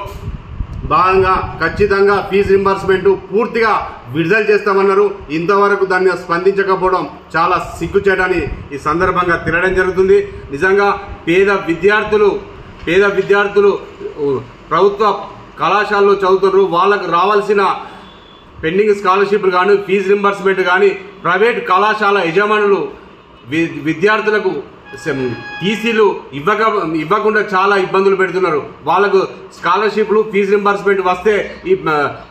[SPEAKER 10] భాగంగా ఖచ్చితంగా ఫీజు రింబర్స్మెంట్ పూర్తిగా విడుదల చేస్తామన్నారు. ఇంతవరకు దాన్ని స్పందించకపోవడం చాలా సిగ్గుచేటని ఈ సందర్భంగా తెలియడం జరుగుతుంది. నిజంగా పేద విద్యార్థులు ప్రభుత్వ కళాశాలలో చదువుతున్నారు. వాళ్ళకు రావాల్సిన పెండింగ్ స్కాలర్షిప్లు కానీ, ఫీజు రింబర్స్మెంట్ కానీ ప్రైవేట్ కళాశాల యజమానులు విద్యార్థులకు టీసీలు ఇవ్వకుండా చాలా ఇబ్బందులు పెడుతున్నారు. వాళ్ళకు స్కాలర్షిప్లు, ఫీజు రింబర్స్మెంట్ వస్తే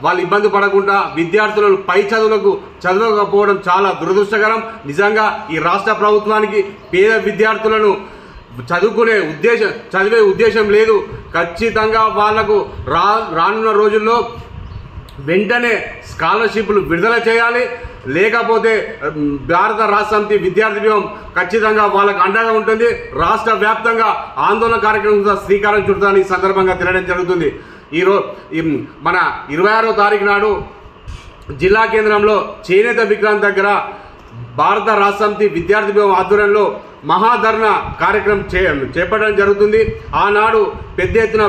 [SPEAKER 10] వాళ్ళు ఇబ్బంది పడకుండా విద్యార్థులను పై చదువులకు చదవకపోవడం చాలా దురదృష్టకరం. నిజంగా ఈ రాష్ట్ర ప్రభుత్వానికి పేద విద్యార్థులను చదివే ఉద్దేశం లేదు. ఖచ్చితంగా వాళ్లకు రానున్న రోజుల్లో వెంటనే స్కాలర్షిప్లు విడుదల చేయాలి. లేకపోతే భారత రాష్ట్ర సమితి విద్యార్థి విభాగం ఖచ్చితంగా వాళ్ళకు అండగా ఉంటుంది. రాష్ట్ర వ్యాప్తంగా ఆందోళన కార్యక్రమం శ్రీకారం చుడతానని ఈ సందర్భంగా తెలియడం జరుగుతుంది. మన 26వ తారీఖు నాడు జిల్లా కేంద్రంలో చేనేత విక్రాంత్ దగ్గర భారత రాష్ట్ర సమితి విద్యార్థి విభాగం ఆధ్వర్యంలో మహాధర్నా కార్యక్రమం చేపట్టడం జరుగుతుంది. ఆనాడు పెద్ద ఎత్తున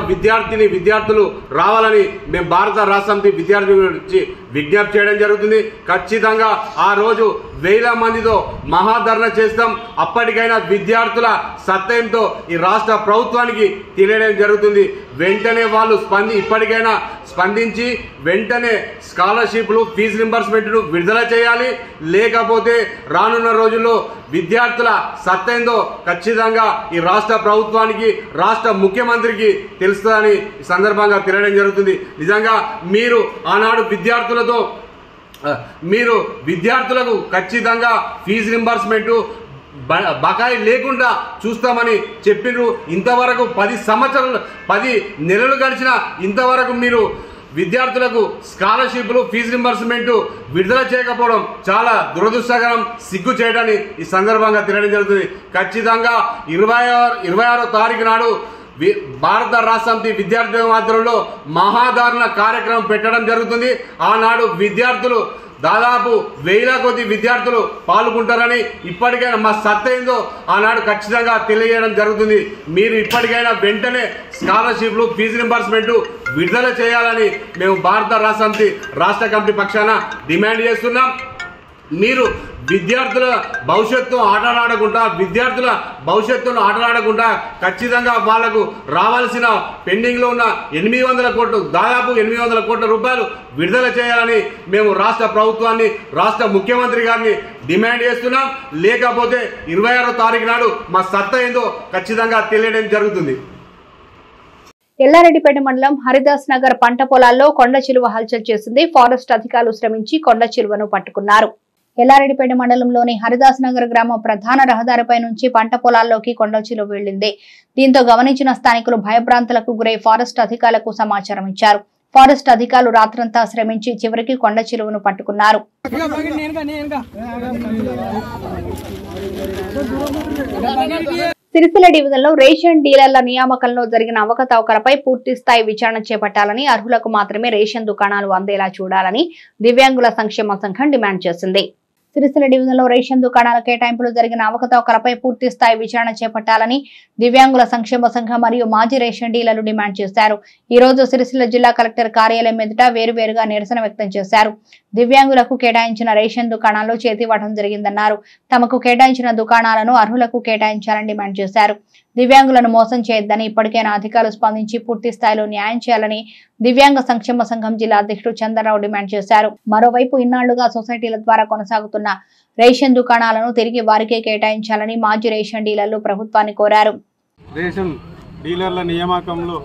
[SPEAKER 10] విద్యార్థులు రావాలని మేము భారత రాష్ట్ర సమితి విద్యార్థి నుంచి విజ్ఞప్తి చేయడం జరుగుతుంది. ఖచ్చితంగా ఆ రోజు వేల మందితో మహాధర్నా చేస్తాం. అప్పటికైనా విద్యార్థుల సత్యంతో ఈ రాష్ట్ర ప్రభుత్వానికి తెలియడం జరుగుతుంది. వెంటనే వాళ్ళు ఇప్పటికైనా స్పందించి వెంటనే స్కాలర్షిప్లు, ఫీజు రింబర్స్మెంట్ను విడుదల చేయాలి. లేకపోతే రానున్న రోజుల్లో విద్యార్థుల సత్యంతో ఖచ్చితంగా ఈ రాష్ట్ర ప్రభుత్వానికి, రాష్ట్ర ముఖ్యమంత్రికి తెలుస్తుందని ఈ సందర్భంగా తెలియడం జరుగుతుంది. నిజంగా మీరు ఆనాడు విద్యార్థులకు ఖచ్చితంగా ఫీజు రింబర్స్మెంట్ బకాయి లేకుండా చూస్తామని చెప్పిండ్రు. ఇంతవరకు 10 నెలలు గడిచినా ఇంతవరకు మీరు విద్యార్థులకు స్కాలర్షిప్లు, ఫీజు రింబర్స్మెంట్ విడుదల చేయకపోవడం చాలా దురదృష్టకరం, సిగ్గు చేయడాన్ని ఈ సందర్భంగా తెలియడం జరుగుతుంది. ఖచ్చితంగా 26వ తారీఖు నాడు భారత రాష్ట్ర సమితి విద్యార్థి ఆధ్వర్యంలో మహాధర్నా కార్యక్రమం పెట్టడం జరుగుతుంది. ఆనాడు విద్యార్థులు దాదాపు 1000 కొద్ది విద్యార్థులు పాల్గొంటారని ఇప్పటికైనా మా సత్తా ఏందో ఆనాడు ఖచ్చితంగా తెలియజేయడం జరుగుతుంది. మీరు ఇప్పటికైనా వెంటనే స్కాలర్షిప్లు, ఫీజు రింబర్స్మెంట్ విడుదల చేయాలని మేము భారత రాష్ట్ర సమితి రాష్ట్ర కమిటీ పక్షాన డిమాండ్ చేస్తున్నాం. మీరు విద్యార్థుల భవిష్యత్తును ఆటలాడకుండా ఖచ్చితంగా వాళ్లకు రావాల్సిన పెండింగ్లో ఉన్న 800 కోట్లు, దాదాపు 800 కోట్ల రూపాయలు విడుదల చేయాలని మేము రాష్ట్ర ప్రభుత్వాన్ని, రాష్ట్ర ముఖ్యమంత్రి గారిని డిమాండ్ చేస్తున్నాం. లేకపోతే 26వ తారీఖు నాడు మా సత్తా ఏందో ఖచ్చితంగా తెలియడం జరుగుతుంది.
[SPEAKER 1] ఎల్లారెడ్డిపేట మండలం హరిదాస్ నగర్ పంట పొలాల్లో కొండ చిలువ హల్చల్ చేసింది. ఫారెస్ట్ అధికారులు శ్రమించి కొండ చిలువను పట్టుకున్నారు. ఎల్లారెడ్డిపేట మండలంలోని హరిదాస్ నగర్ గ్రామ ప్రధాన రహదారిపై నుంచి పంట పొలాల్లోకి కొండ చిలువ వెళ్లింది. దీంతో గమనించిన స్థానికులు భయభ్రాంతులకు గురై ఫారెస్ట్ అధికారులకు సమాచారం ఇచ్చారు. ఫారెస్ట్ అధికారులు రాత్రంతా శ్రమించి చివరికి కొండ చిలువను పట్టుకున్నారు. సిరిసిల్ల డివిజన్లో రేషన్ డీలర్ల నియామకంలో జరిగిన అవకతవకలపై పూర్తి స్థాయి విచారణ చేపట్టాలని, అర్హులకు మాత్రమే రేషన్ దుకాణాలు అందేలా చూడాలని దివ్యాంగుల సంక్షేమ సంఘం డిమాండ్ చేసింది. సిరిసిల్ల డివిజన్లో రేషన్ దుకాణాల కేటాయింపులు జరిగిన అవకతవకలపై పూర్తి స్థాయి విచారణ చేపట్టాలని దివ్యాంగుల సంక్షేమ సంఘం మరియు మాజీ రేషన్ డీలర్లు డిమాండ్ చేశారు. ఈ రోజు సిరిసిల్ల జిల్లా కలెక్టర్ కార్యాలయం ఎదుట వేరువేరుగా నిరసన వ్యక్తం చేశారు. దివ్యాంగులకు కేటాయించిన రేషన్ దుకాణాల్లో చేతివాటం జరిగిందన్నారు. తమకు కేటాయించిన దుకాణాలను అర్హులకు కేటాయించాలని డిమాండ్ చేశారు. దివ్యాంగులను మోసం చేయొద్దని, ఇప్పటికైనా అధికారులు స్పందించి పూర్తి స్థాయిలో న్యాయం చేయాలని దివ్యాంగ సంక్షేమ సంఘం జిల్లా అధ్యక్షుడు చంద్రరావు డిమాండ్ చేశారు. మరోవైపు ఇన్నాళ్లుగా సొసైటీల ద్వారా కొనసాగుతున్న రేషన్ దుకాణాలను తిరిగి వారికే కేటాయించాలని మాజీ రేషన్ డీలర్లు ప్రభుత్వాన్ని కోరారు.
[SPEAKER 11] రేషన్ డీలర్ల నియామకంలో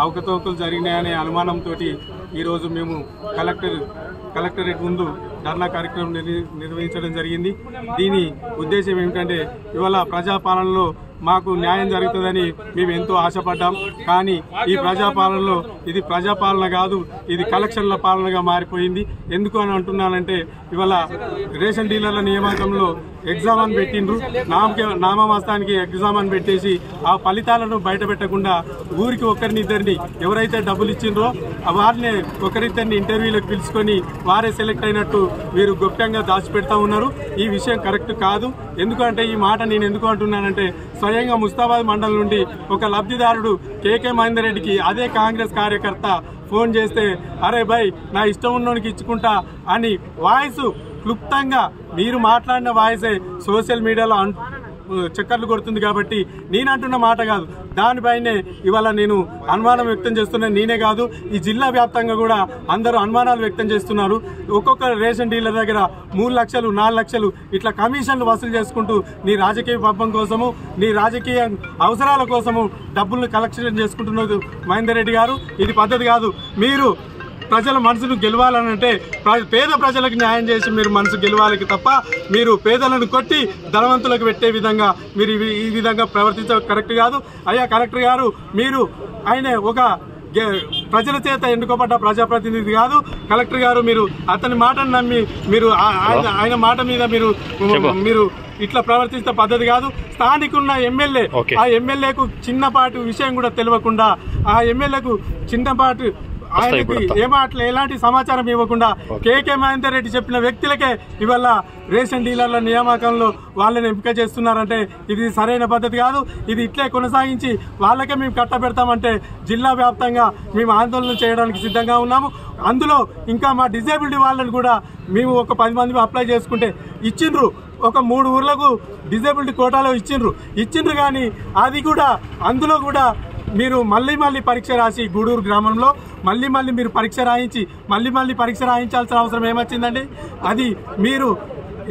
[SPEAKER 11] అవకతవకలు జరిగినాయనే అనుమానంతో ఈరోజు మేము కలెక్టరేట్ ముందు ధర్నా కార్యక్రమం నిర్వహించడం జరిగింది. దీని ఉద్దేశం ఏమిటంటే, ఇవాళ ప్రజాపాలనలో మాకు న్యాయం జరుగుతుందని మేము ఎంతో ఆశపడ్డాం. కానీ ఈ ప్రజాపాలనలో ఇది ప్రజాపాలన కాదు, ఇది కలెక్షన్ల పాలనగా మారిపోయింది. ఎందుకు అని అంటున్నానంటే, ఇవాళ రేషన్ డీలర్ల నియామకంలో ఎగ్జామ్ అని పెట్టిండ్రు. నామమాస్తానికి ఎగ్జామ్ అని పెట్టేసి ఆ ఫలితాలను బయట పెట్టకుండా ఊరికి ఒకరినిద్దరిని ఎవరైతే డబ్బులు ఇచ్చిండ్రో వారిని ఒకరిద్దరిని ఇంటర్వ్యూలకు పిలుచుకొని వారే సెలెక్ట్ అయినట్టు వీరు గుప్తంగా దాచిపెడతా ఉన్నారు. ఈ విషయం కరెక్ట్ కాదు. ఎందుకంటే ఈ మాట నేను ఎందుకు అంటున్నానంటే స్వయంగా ముస్తాబాద్ మండలం నుండి ఒక లబ్ధిదారుడు కేకే మహేందర్ రెడ్డికి అదే కాంగ్రెస్ కార్యకర్త ఫోన్ చేస్తే అరే భాయ్ నా ఇష్టం ఉన్నోనికి ఇచ్చుకుంటా అని వాయిస్ క్లుప్తంగా మీరు మాట్లాడిన వాయిసే సోషల్ మీడియాలో చక్కర్లు కొడుతుంది. కాబట్టి నేను అంటున్న మాట కాదు, దానిపైనే ఇవాళ నేను అనుమానం వ్యక్తం చేస్తున్నాను. నేనే కాదు, ఈ జిల్లా వ్యాప్తంగా కూడా అందరూ అనుమానాలు వ్యక్తం చేస్తున్నారు. ఒక్కొక్క రేషన్ డీలర్ దగ్గర 3 లక్షలు 4 లక్షలు ఇట్లా కమిషన్లు వసూలు చేసుకుంటూ నీ రాజకీయ పబ్బం కోసము నీ రాజకీయ అవసరాల కోసము డబ్బులను కలెక్షన్ చేసుకుంటున్నారు మహేందర్ రెడ్డి గారు. ఇది పద్ధతి కాదు. మీరు ప్రజల మనసును గెలవాలనంటే పేద ప్రజలకు న్యాయం చేసి మీరు మనసు గెలవాలి తప్ప మీరు పేదలను కొట్టి ధనవంతులకు పెట్టే విధంగా మీరు ఈ విధంగా ప్రవర్తించడం కరెక్ట్ కాదు. అయ్యా కలెక్టర్ గారు, మీరు ఆయన ఒక ప్రజల చేత ఎన్నుకోబడ్డ ప్రజాప్రతినిధి కాదు. కలెక్టర్ గారు, మీరు అతని మాటను నమ్మి మీరు ఆయన మాట మీద మీరు ఇట్లా ప్రవర్తిస్తే పద్ధతి కాదు. స్థానికున్న ఎమ్మెల్యే, ఆ ఎమ్మెల్యేకు చిన్నపాటి విషయం కూడా తెలియకుండా ఆ ఎమ్మెల్యేకు చిన్నపాటి ఆయనకి ఎలాంటి సమాచారం ఇవ్వకుండా కేకే మహేందర్ రెడ్డి చెప్పిన వ్యక్తులకే ఇవాళ రేషన్ డీలర్ల నియామకంలో వాళ్ళని ఎంపిక చేస్తున్నారంటే ఇది సరైన పద్ధతి కాదు. ఇది ఇట్లే కొనసాగించి వాళ్ళకే మేము కట్టబెడతామంటే జిల్లా వ్యాప్తంగా మేము ఆందోళన చేయడానికి సిద్ధంగా ఉన్నాము. అందులో ఇంకా మా డిజేబిలిటీ వాళ్ళని కూడా మేము ఒక 10 మంది అప్లై చేసుకుంటే ఇచ్చిండ్రు. ఒక 3 ఊర్లకు డిజేబిలిటీ కోటాలో ఇచ్చిండ్రు కానీ అది కూడా అందులో కూడా మీరు మళ్ళీ పరీక్ష రాసి గూడూరు గ్రామంలో మళ్ళీ మీరు పరీక్ష రాయించి మళ్ళీ పరీక్ష రాయించాల్సిన అవసరం ఏమొచ్చిందండి? అది మీరు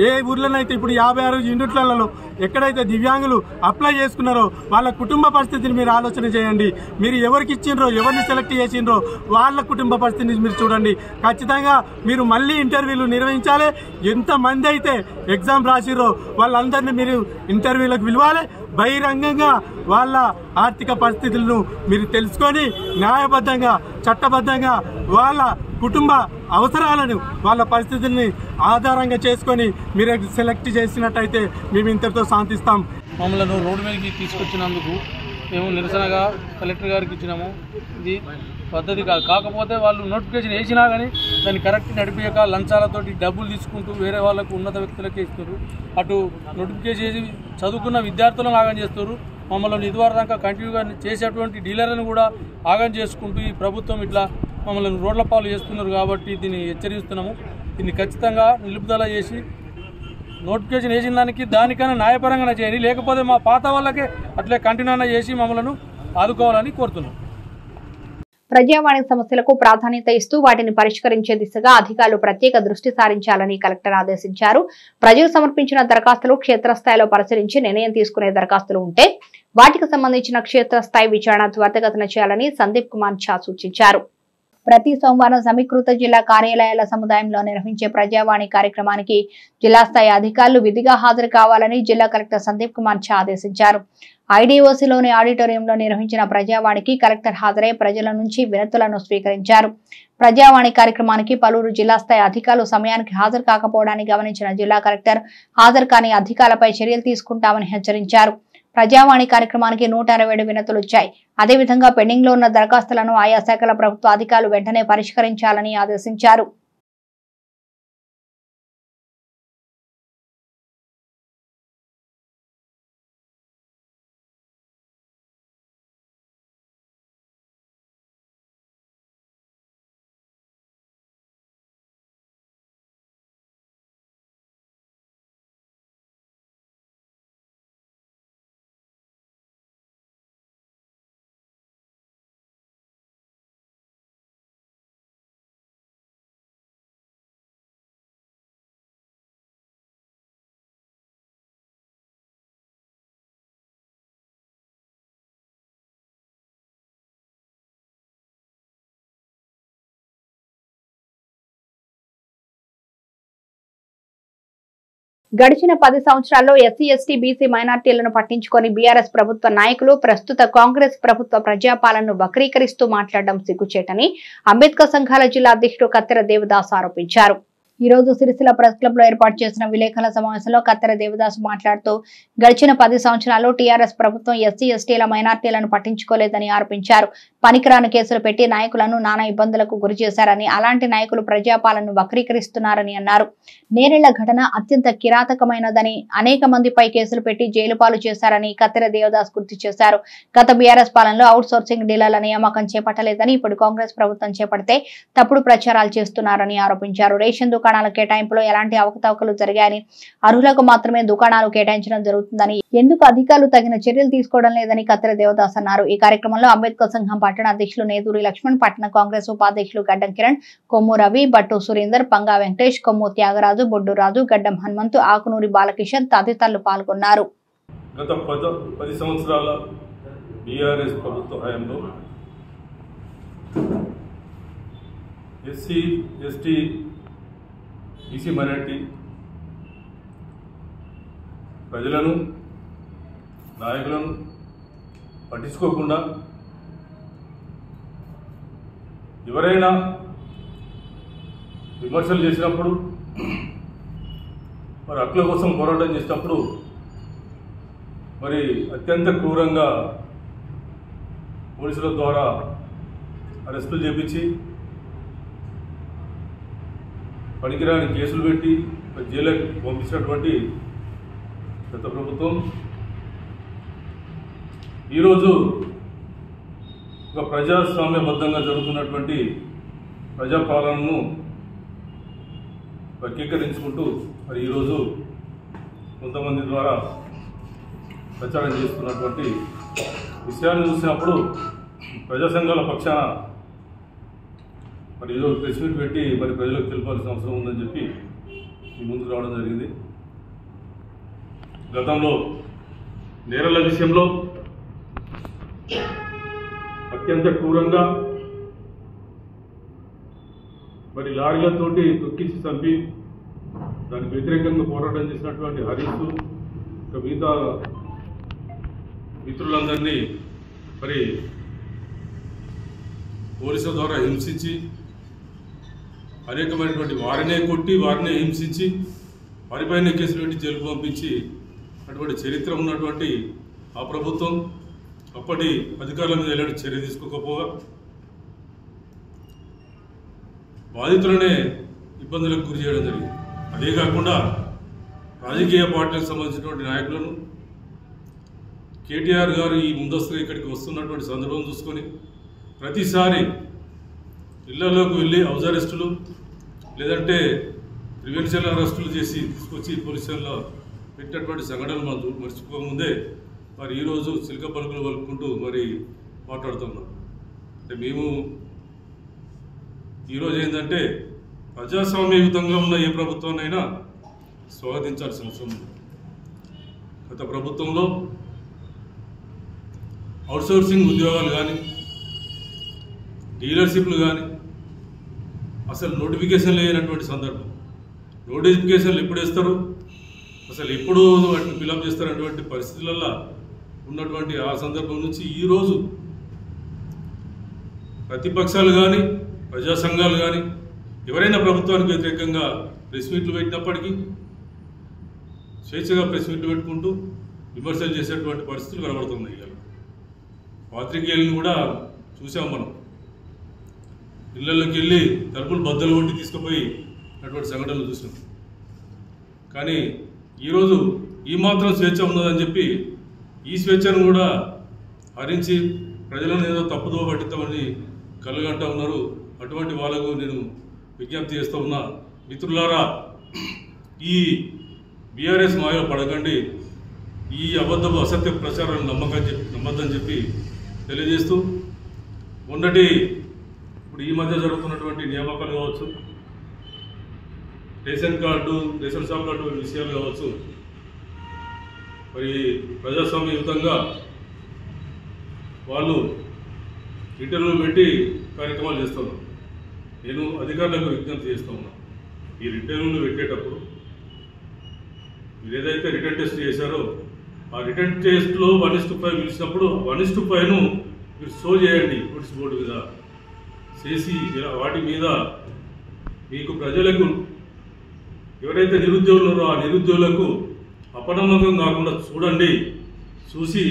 [SPEAKER 11] ఏ ఊర్లోనైతే ఇప్పుడు 56 యూనిట్లలో ఎక్కడైతే దివ్యాంగులు అప్లై చేసుకున్నారో వాళ్ళ కుటుంబ పరిస్థితిని మీరు ఆలోచన చేయండి. మీరు ఎవరికి ఇచ్చిండ్రో, ఎవరిని సెలెక్ట్ చేసిండ్రో వాళ్ళ కుటుంబ పరిస్థితిని మీరు చూడండి. ఖచ్చితంగా మీరు మళ్ళీ ఇంటర్వ్యూలు నిర్వహించాలి. ఎంతమంది అయితే ఎగ్జామ్ రాసిర్రో వాళ్ళందరినీ మీరు ఇంటర్వ్యూలకు పిలవాలి. బహిరంగంగా వాళ్ళ ఆర్థిక పరిస్థితులను మీరు తెలుసుకొని న్యాయబద్ధంగా చట్టబద్ధంగా వాళ్ళ కుటుంబ అవసరాలను వాళ్ళ పరిస్థితుల్ని ఆధారంగా చేసుకొని మీరు సెలెక్ట్ చేసినట్టయితే మేము ఇంతటితో శాంతిస్తాం.
[SPEAKER 12] మమ్మల్ని రోడ్డు మీదకి తీసుకొచ్చినందుకు మేము నిరసనగా కలెక్టర్ గారికి ఇచ్చినాము. ఇది పద్ధతి కాదు. కాకపోతే వాళ్ళు నోటిఫికేషన్ వేసినా కానీ దాన్ని కరెక్ట్ నడిపించక లంచాలతోటి డబ్బులు తీసుకుంటూ వేరే వాళ్ళకు ఉన్నత వ్యక్తులకే ఇస్తారు. అటు నోటిఫికేషన్ చేసి చదువుకున్న విద్యార్థులను ఆగం చేస్తారు. మమ్మల్ని ఇదివరదాకా కంటిన్యూగా చేసేటువంటి డీలర్లను కూడా ఆగం చేసుకుంటూ ఈ ప్రభుత్వం ఇట్లా మమ్మల్ని రోడ్ల పాలు చేస్తున్నారు. కాబట్టి దీన్ని హెచ్చరిస్తున్నాము. దీన్ని ఖచ్చితంగా నిలుపుదల చేసి నోటిఫికేషన్ వేసిన దానికైనా న్యాయపరంగా చేయండి. లేకపోతే మా పాత వాళ్ళకే అట్లే కంటిన్యూ చేసి మమ్మల్ని ఆదుకోవాలని కోరుతున్నాం.
[SPEAKER 1] ప్రజావాణి సమస్యలకు ప్రాధాన్యత ఇస్తూ వాటిని పరిష్కరించే దిశగా అధికారులు ప్రత్యేక దృష్టి సారించాలని కలెక్టర్ ఆదేశించారు. ప్రజలు సమర్పించిన దరఖాస్తులు క్షేత్రస్థాయిలో పరిశీలించి నిర్ణయం తీసుకునే దరఖాస్తులు ఉంటే వాటికి సంబంధించిన క్షేత్రస్థాయి విచారణ త్వరితగతిన చేయాలని సందీప్ కుమార్ ఝా సూచించారు. ప్రతి సోమవారం సమీకృత జిల్లా కార్యాలయాల సముదాయంలో నిర్వహించే ప్రజావాణి కార్యక్రమానికి జిల్లా స్థాయి అధికారులు విధిగా హాజరు కావాలని జిల్లా కలెక్టర్ సందీప్ కుమార్ ఝా ఆదేశించారు. ఐడీఓసీలోని ఆడిటోరియంలో నిర్వహించిన ప్రజావాణికి కలెక్టర్ హాజరై ప్రజల నుంచి వినతులను స్వీకరించారు. ప్రజావాణి కార్యక్రమానికి పలువురు జిల్లా స్థాయి అధికారులు సమయానికి హాజరు కాకపోవడాన్ని గమనించిన జిల్లా కలెక్టర్ హాజరు కాని అధికారులపై చర్యలు తీసుకుంటామని హెచ్చరించారు. ప్రజావాణి కార్యక్రమానికి 167 వినతులు వచ్చాయి. అదేవిధంగా పెండింగ్ లో ఉన్న దరఖాస్తులను ఆయా శాఖల ప్రభుత్వ అధికారులు వెంటనే పరిష్కరించాలని ఆదేశించారు. గడిచిన 10 సంవత్సరాల్లో ఎస్సీ ఎస్టీ బీసీ మైనార్టీలను పట్టించుకొని బీఆర్ఎస్ ప్రభుత్వ నాయకులు ప్రస్తుత కాంగ్రెస్ ప్రభుత్వ ప్రజాపాలనను వక్రీకరిస్తూ మాట్లాడడం సిగ్గుచేటని అంబేద్కర్ సంఘాల జిల్లా అధ్యక్షుడు కత్తెర దేవదాస్ ఆరోపించారు. ఈ రోజు సిరిసిల్ల ప్రెస్ క్లబ్ లో ఏర్పాటు చేసిన విలేకరుల సమావేశంలో కత్తెర దేవదాసు మాట్లాడుతూ గడిచిన 10 సంవత్సరాల్లో టీఆర్ఎస్ ప్రభుత్వం ఎస్సీ ఎస్టీల మైనార్టీలను పట్టించుకోలేదని ఆరోపించారు. పనికిరాని కేసులు పెట్టి నాయకులను నానా ఇబ్బందులకు గురి చేశారని, అలాంటి నాయకులు ప్రజాపాలనను వక్రీకరిస్తున్నారని అన్నారు. నేరేళ్ల ఘటన అత్యంత కిరాతకమైనదని, అనేక మందిపై కేసులు పెట్టి జైలు పాలు చేశారని కత్తెర దేవదాస్ గుర్తు చేశారు. గత బీఆర్ఎస్ పాలనలో అవుట్ సోర్సింగ్ డీలర్ల నియామకం చేపట్టలేదని, ఇప్పుడు కాంగ్రెస్ ప్రభుత్వం చేపడితే తప్పుడు ప్రచారాలు చేస్తున్నారని ఆరోపించారు. రేషన్ దుకాణాల కేటాయింపులో ఎలాంటి అవకతవకలు జరిగాయని, అర్హులకు మాత్రమే దుకాణాలు కేటాయించడం జరుగుతుందని, ఎందుకు అధికారులు తగిన చర్యలు తీసుకోవడం లేదని కత్తెర దేవదాస్ అన్నారు. ఈ కార్యక్రమంలో అంబేద్కర్ సంఘం పట్టణ అధ్యక్షులు నేదూరి లక్ష్మణ్, పట్టణ కాంగ్రెస్ ఉపాధ్యక్షులు గడ్డం కిరణ్, కొమ్ము రవి, బట్టు సురేందర్, పంగా వెంకటేష్, కొమ్ము త్యాగరాజు, బొడ్డు రాజు, గడ్డం హనుమంతు, ఆకునూరి బాలకిషన్ తదితరులు పాల్గొన్నారు.
[SPEAKER 13] గత 10 సంవత్సరాల బీఆర్ఎస్ ప్రభుత్వ హయాంలో ఎస్సీ ఎస్టీ బీసీ మైనారిటీ ప్రజలను నాయకులను పట్టించుకోకుండా ఎవరైనా విమర్శలు చేసినప్పుడు, మరి హక్కుల కోసం పోరాటం చేసినప్పుడు మరి అత్యంత క్రూరంగా పోలీసుల ద్వారా అరెస్టులు చేపించి పనికిరాని కేసులు పెట్టి జైలుకి పంపించినటువంటి గత ప్రభుత్వం ఈరోజు ఒక ప్రజాస్వామ్యబద్ధంగా జరుగుతున్నటువంటి ప్రజాపాలనను వర్గీకరించుకుంటూ మరి ఈరోజు కొంతమంది ద్వారా ప్రచారం చేస్తున్నటువంటి విషయాన్ని చూసినప్పుడు ప్రజా సంఘాల పక్షాన మరి ఈరోజు ప్రెస్ మీట్ పెట్టి మరి ప్రజలకు తెలిపాల్సిన అవసరం ఉందని చెప్పి ఈ ముందుకు రావడం జరిగింది. గతంలో నేరాల విషయంలో అత్యంత క్రూరంగా మరి లారీలతోటి తొక్కించి చంపి దానికి వ్యతిరేకంగా పోరాటం చేసినటువంటి హరీష్ ఇంకా మిగతా మిత్రులందరినీ మరి పోలీసుల ద్వారా హింసించి అనేకమైనటువంటి వారినే కొట్టి వారినే హింసించి వారిపైన కేసులు పెట్టి జైలుకు పంపించి అటువంటి చరిత్ర ఉన్నటువంటి ఆ ప్రభుత్వం అప్పటి అధికారుల మీద ఎలాంటి చర్య తీసుకోకపోగా బాధితులనే ఇబ్బందులకు గురి చేయడం జరిగింది. అదే కాకుండా రాజకీయ పార్టీలకు సంబంధించినటువంటి నాయకులను కేటీఆర్ గారు ఈ ముందస్తుగా ఇక్కడికి వస్తున్నటువంటి సందర్భం చూసుకొని ప్రతిసారి ఇళ్లలోకి వెళ్ళి హౌస్ అరెస్టులు లేదంటే ప్రివెన్షన్ అరెస్టులు చేసి తీసుకొచ్చి పోలీస్ స్టేషన్లో పెట్టినటువంటి సంఘటనలు మనం మర్చిపోకముందే మరి ఈరోజు చిలక పలుకులు పలుకుంటూ మరి మాట్లాడుతున్నాం. అంటే మేము ఈరోజు ఏంటంటే ప్రజాస్వామ్యయుతంగా ఉన్న ఏ ప్రభుత్వాన్నైనా స్వాగతించాల్సిన అవసరం ఉంది. గత ప్రభుత్వంలో అవుట్సోర్సింగ్ ఉద్యోగాలు కానీ డీలర్షిప్లు కానీ అసలు నోటిఫికేషన్ లేనటువంటి సందర్భం. నోటిఫికేషన్లు ఎప్పుడు వేస్తారు, అసలు ఎప్పుడు వాటిని ఫిలప్ చేస్తారనేటువంటి పరిస్థితులలో ఉన్నటువంటి ఆ సందర్భం నుంచి ఈరోజు ప్రతిపక్షాలు కానీ ప్రజా సంఘాలు కానీ ఎవరైనా ప్రభుత్వానికి వ్యతిరేకంగా ప్రెస్ మీట్లు పెట్టినప్పటికీ స్వేచ్ఛగా ప్రెస్ మీట్లు పెట్టుకుంటూ విమర్శలు చేసేటువంటి పరిస్థితులు కనబడుతున్నాయి. ఇవాళ పాత్రికేయులను కూడా చూసాం మనం. ఇళ్లలోకి వెళ్ళి తలుపులు బద్దలు కొట్టి తీసుకుపోయి అటువంటి సంఘటనలు చూసాం. కానీ ఈరోజు ఈ మాత్రం స్వేచ్ఛ ఉన్నదని చెప్పి ఈ స్వేచ్ఛను కూడా హరించి ప్రజలను ఏదో తప్పుదో పట్టిస్తామని కళ్ళగంటా ఉన్నారు. అటువంటి వాళ్ళకు నేను విజ్ఞప్తి చేస్తూ ఉన్నా, మిత్రులారా, ఈ బీఆర్ఎస్ మాయలో పడకండి, ఈ అబద్ధపు అసత్య ప్రచారాలను నమ్మద్దని చెప్పి తెలియజేస్తూ ఇప్పుడు ఈ మధ్య జరుగుతున్నటువంటి నియామకాలు కావచ్చు, రేషన్ షాప్ కార్డు విషయాలు కావచ్చు, మరి ప్రజాస్వామ్యయుతంగా వాళ్ళు ఇంటర్వ్యూలు పెట్టి కార్యక్రమాలు చేస్తున్నారు. నేను అధికారులకు విజ్ఞప్తి చేస్తూ ఉన్నాను, ఈ ఇంటర్వ్యూలు పెట్టేటప్పుడు మీరు ఏదైతే రిటర్న్ టెస్ట్ చేశారో ఆ రిటర్న్ టెస్ట్లో 1:5 పిలిచినప్పుడు 1:5ను మీరు షో చేయండి నోటీస్ బోర్డు మీద చేసి వాటి మీద మీకు ప్రజలకు ఎవరైతే నిరుద్యోగులు ఉన్నారో ఆ నిరుద్యోగులకు అపనమ్మకం కాకుండా చూడండి, చూసి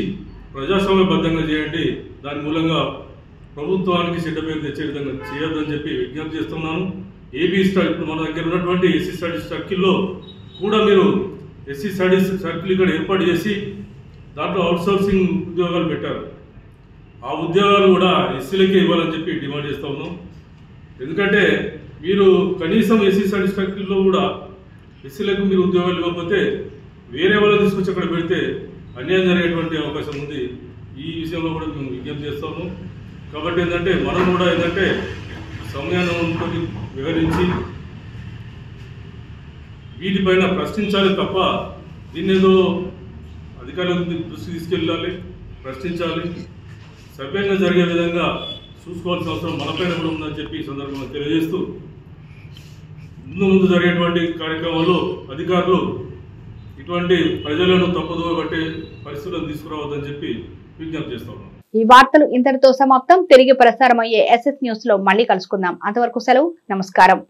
[SPEAKER 13] ప్రజాస్వామ్యబద్ధంగా చేయండి. దాని మూలంగా ప్రభుత్వానికి చెడ్డ పేరు తెచ్చే విధంగా చేయొద్దని చెప్పి విజ్ఞప్తి చేస్తున్నాను. ఏబీ స్టడీ ఇప్పుడు మన దగ్గర ఉన్నటువంటి ఎస్సీ స్టడీస్ సర్కిల్లో కూడా మీరు ఎస్సీ స్టడీస్ సర్కిల్ ఇక్కడ ఏర్పాటు చేసి దాంట్లో అవుట్సోర్సింగ్ ఉద్యోగాలు పెట్టారు. ఆ ఉద్యోగాలు కూడా ఎస్సీలకే ఇవ్వాలని చెప్పి డిమాండ్ చేస్తూ ఉన్నాం. ఎందుకంటే మీరు కనీసం ఎస్సీ స్టడీస్ సర్కిల్లో కూడా ఎస్సీలకు మీరు ఉద్యోగాలు ఇవ్వకపోతే వేరే వాళ్ళు తీసుకొచ్చి అక్కడ పెడితే అన్యాయం జరిగేటువంటి అవకాశం ఉంది. ఈ విషయంలో కూడా మేము విజ్ఞప్తి చేస్తాము. కాబట్టి ఏంటంటే మనం కూడా ఏంటంటే సమయాన్ని వివరించి వీటిపైన ప్రశ్నించాలి తప్ప దీన్ని ఏదో అధికారుల దృష్టి తీసుకెళ్ళాలి, ప్రశ్నించాలి, సభ్యంగా జరిగే విధంగా చూసుకోవాల్సిన అవసరం మనపైన కూడా ఉందని చెప్పి ఈ సందర్భంగా తెలియజేస్తూ ముందు జరిగేటువంటి కార్యక్రమాల్లో అధికారులు ఇటువంటి ప్రజలను తప్పుదోవ పట్టే పరిస్థితులను తీసుకురావద్దని చెప్పి విజ్ఞప్తి చేస్తా ఉన్నాం.
[SPEAKER 1] ఈ వార్తలు ఇంతటితో సమాప్తం. తిరిగి ప్రసారం అయ్యే SS న్యూస్ లో మళ్ళీ కలుసుకుందాం. అంతవరకు సెలవు. నమస్కారం.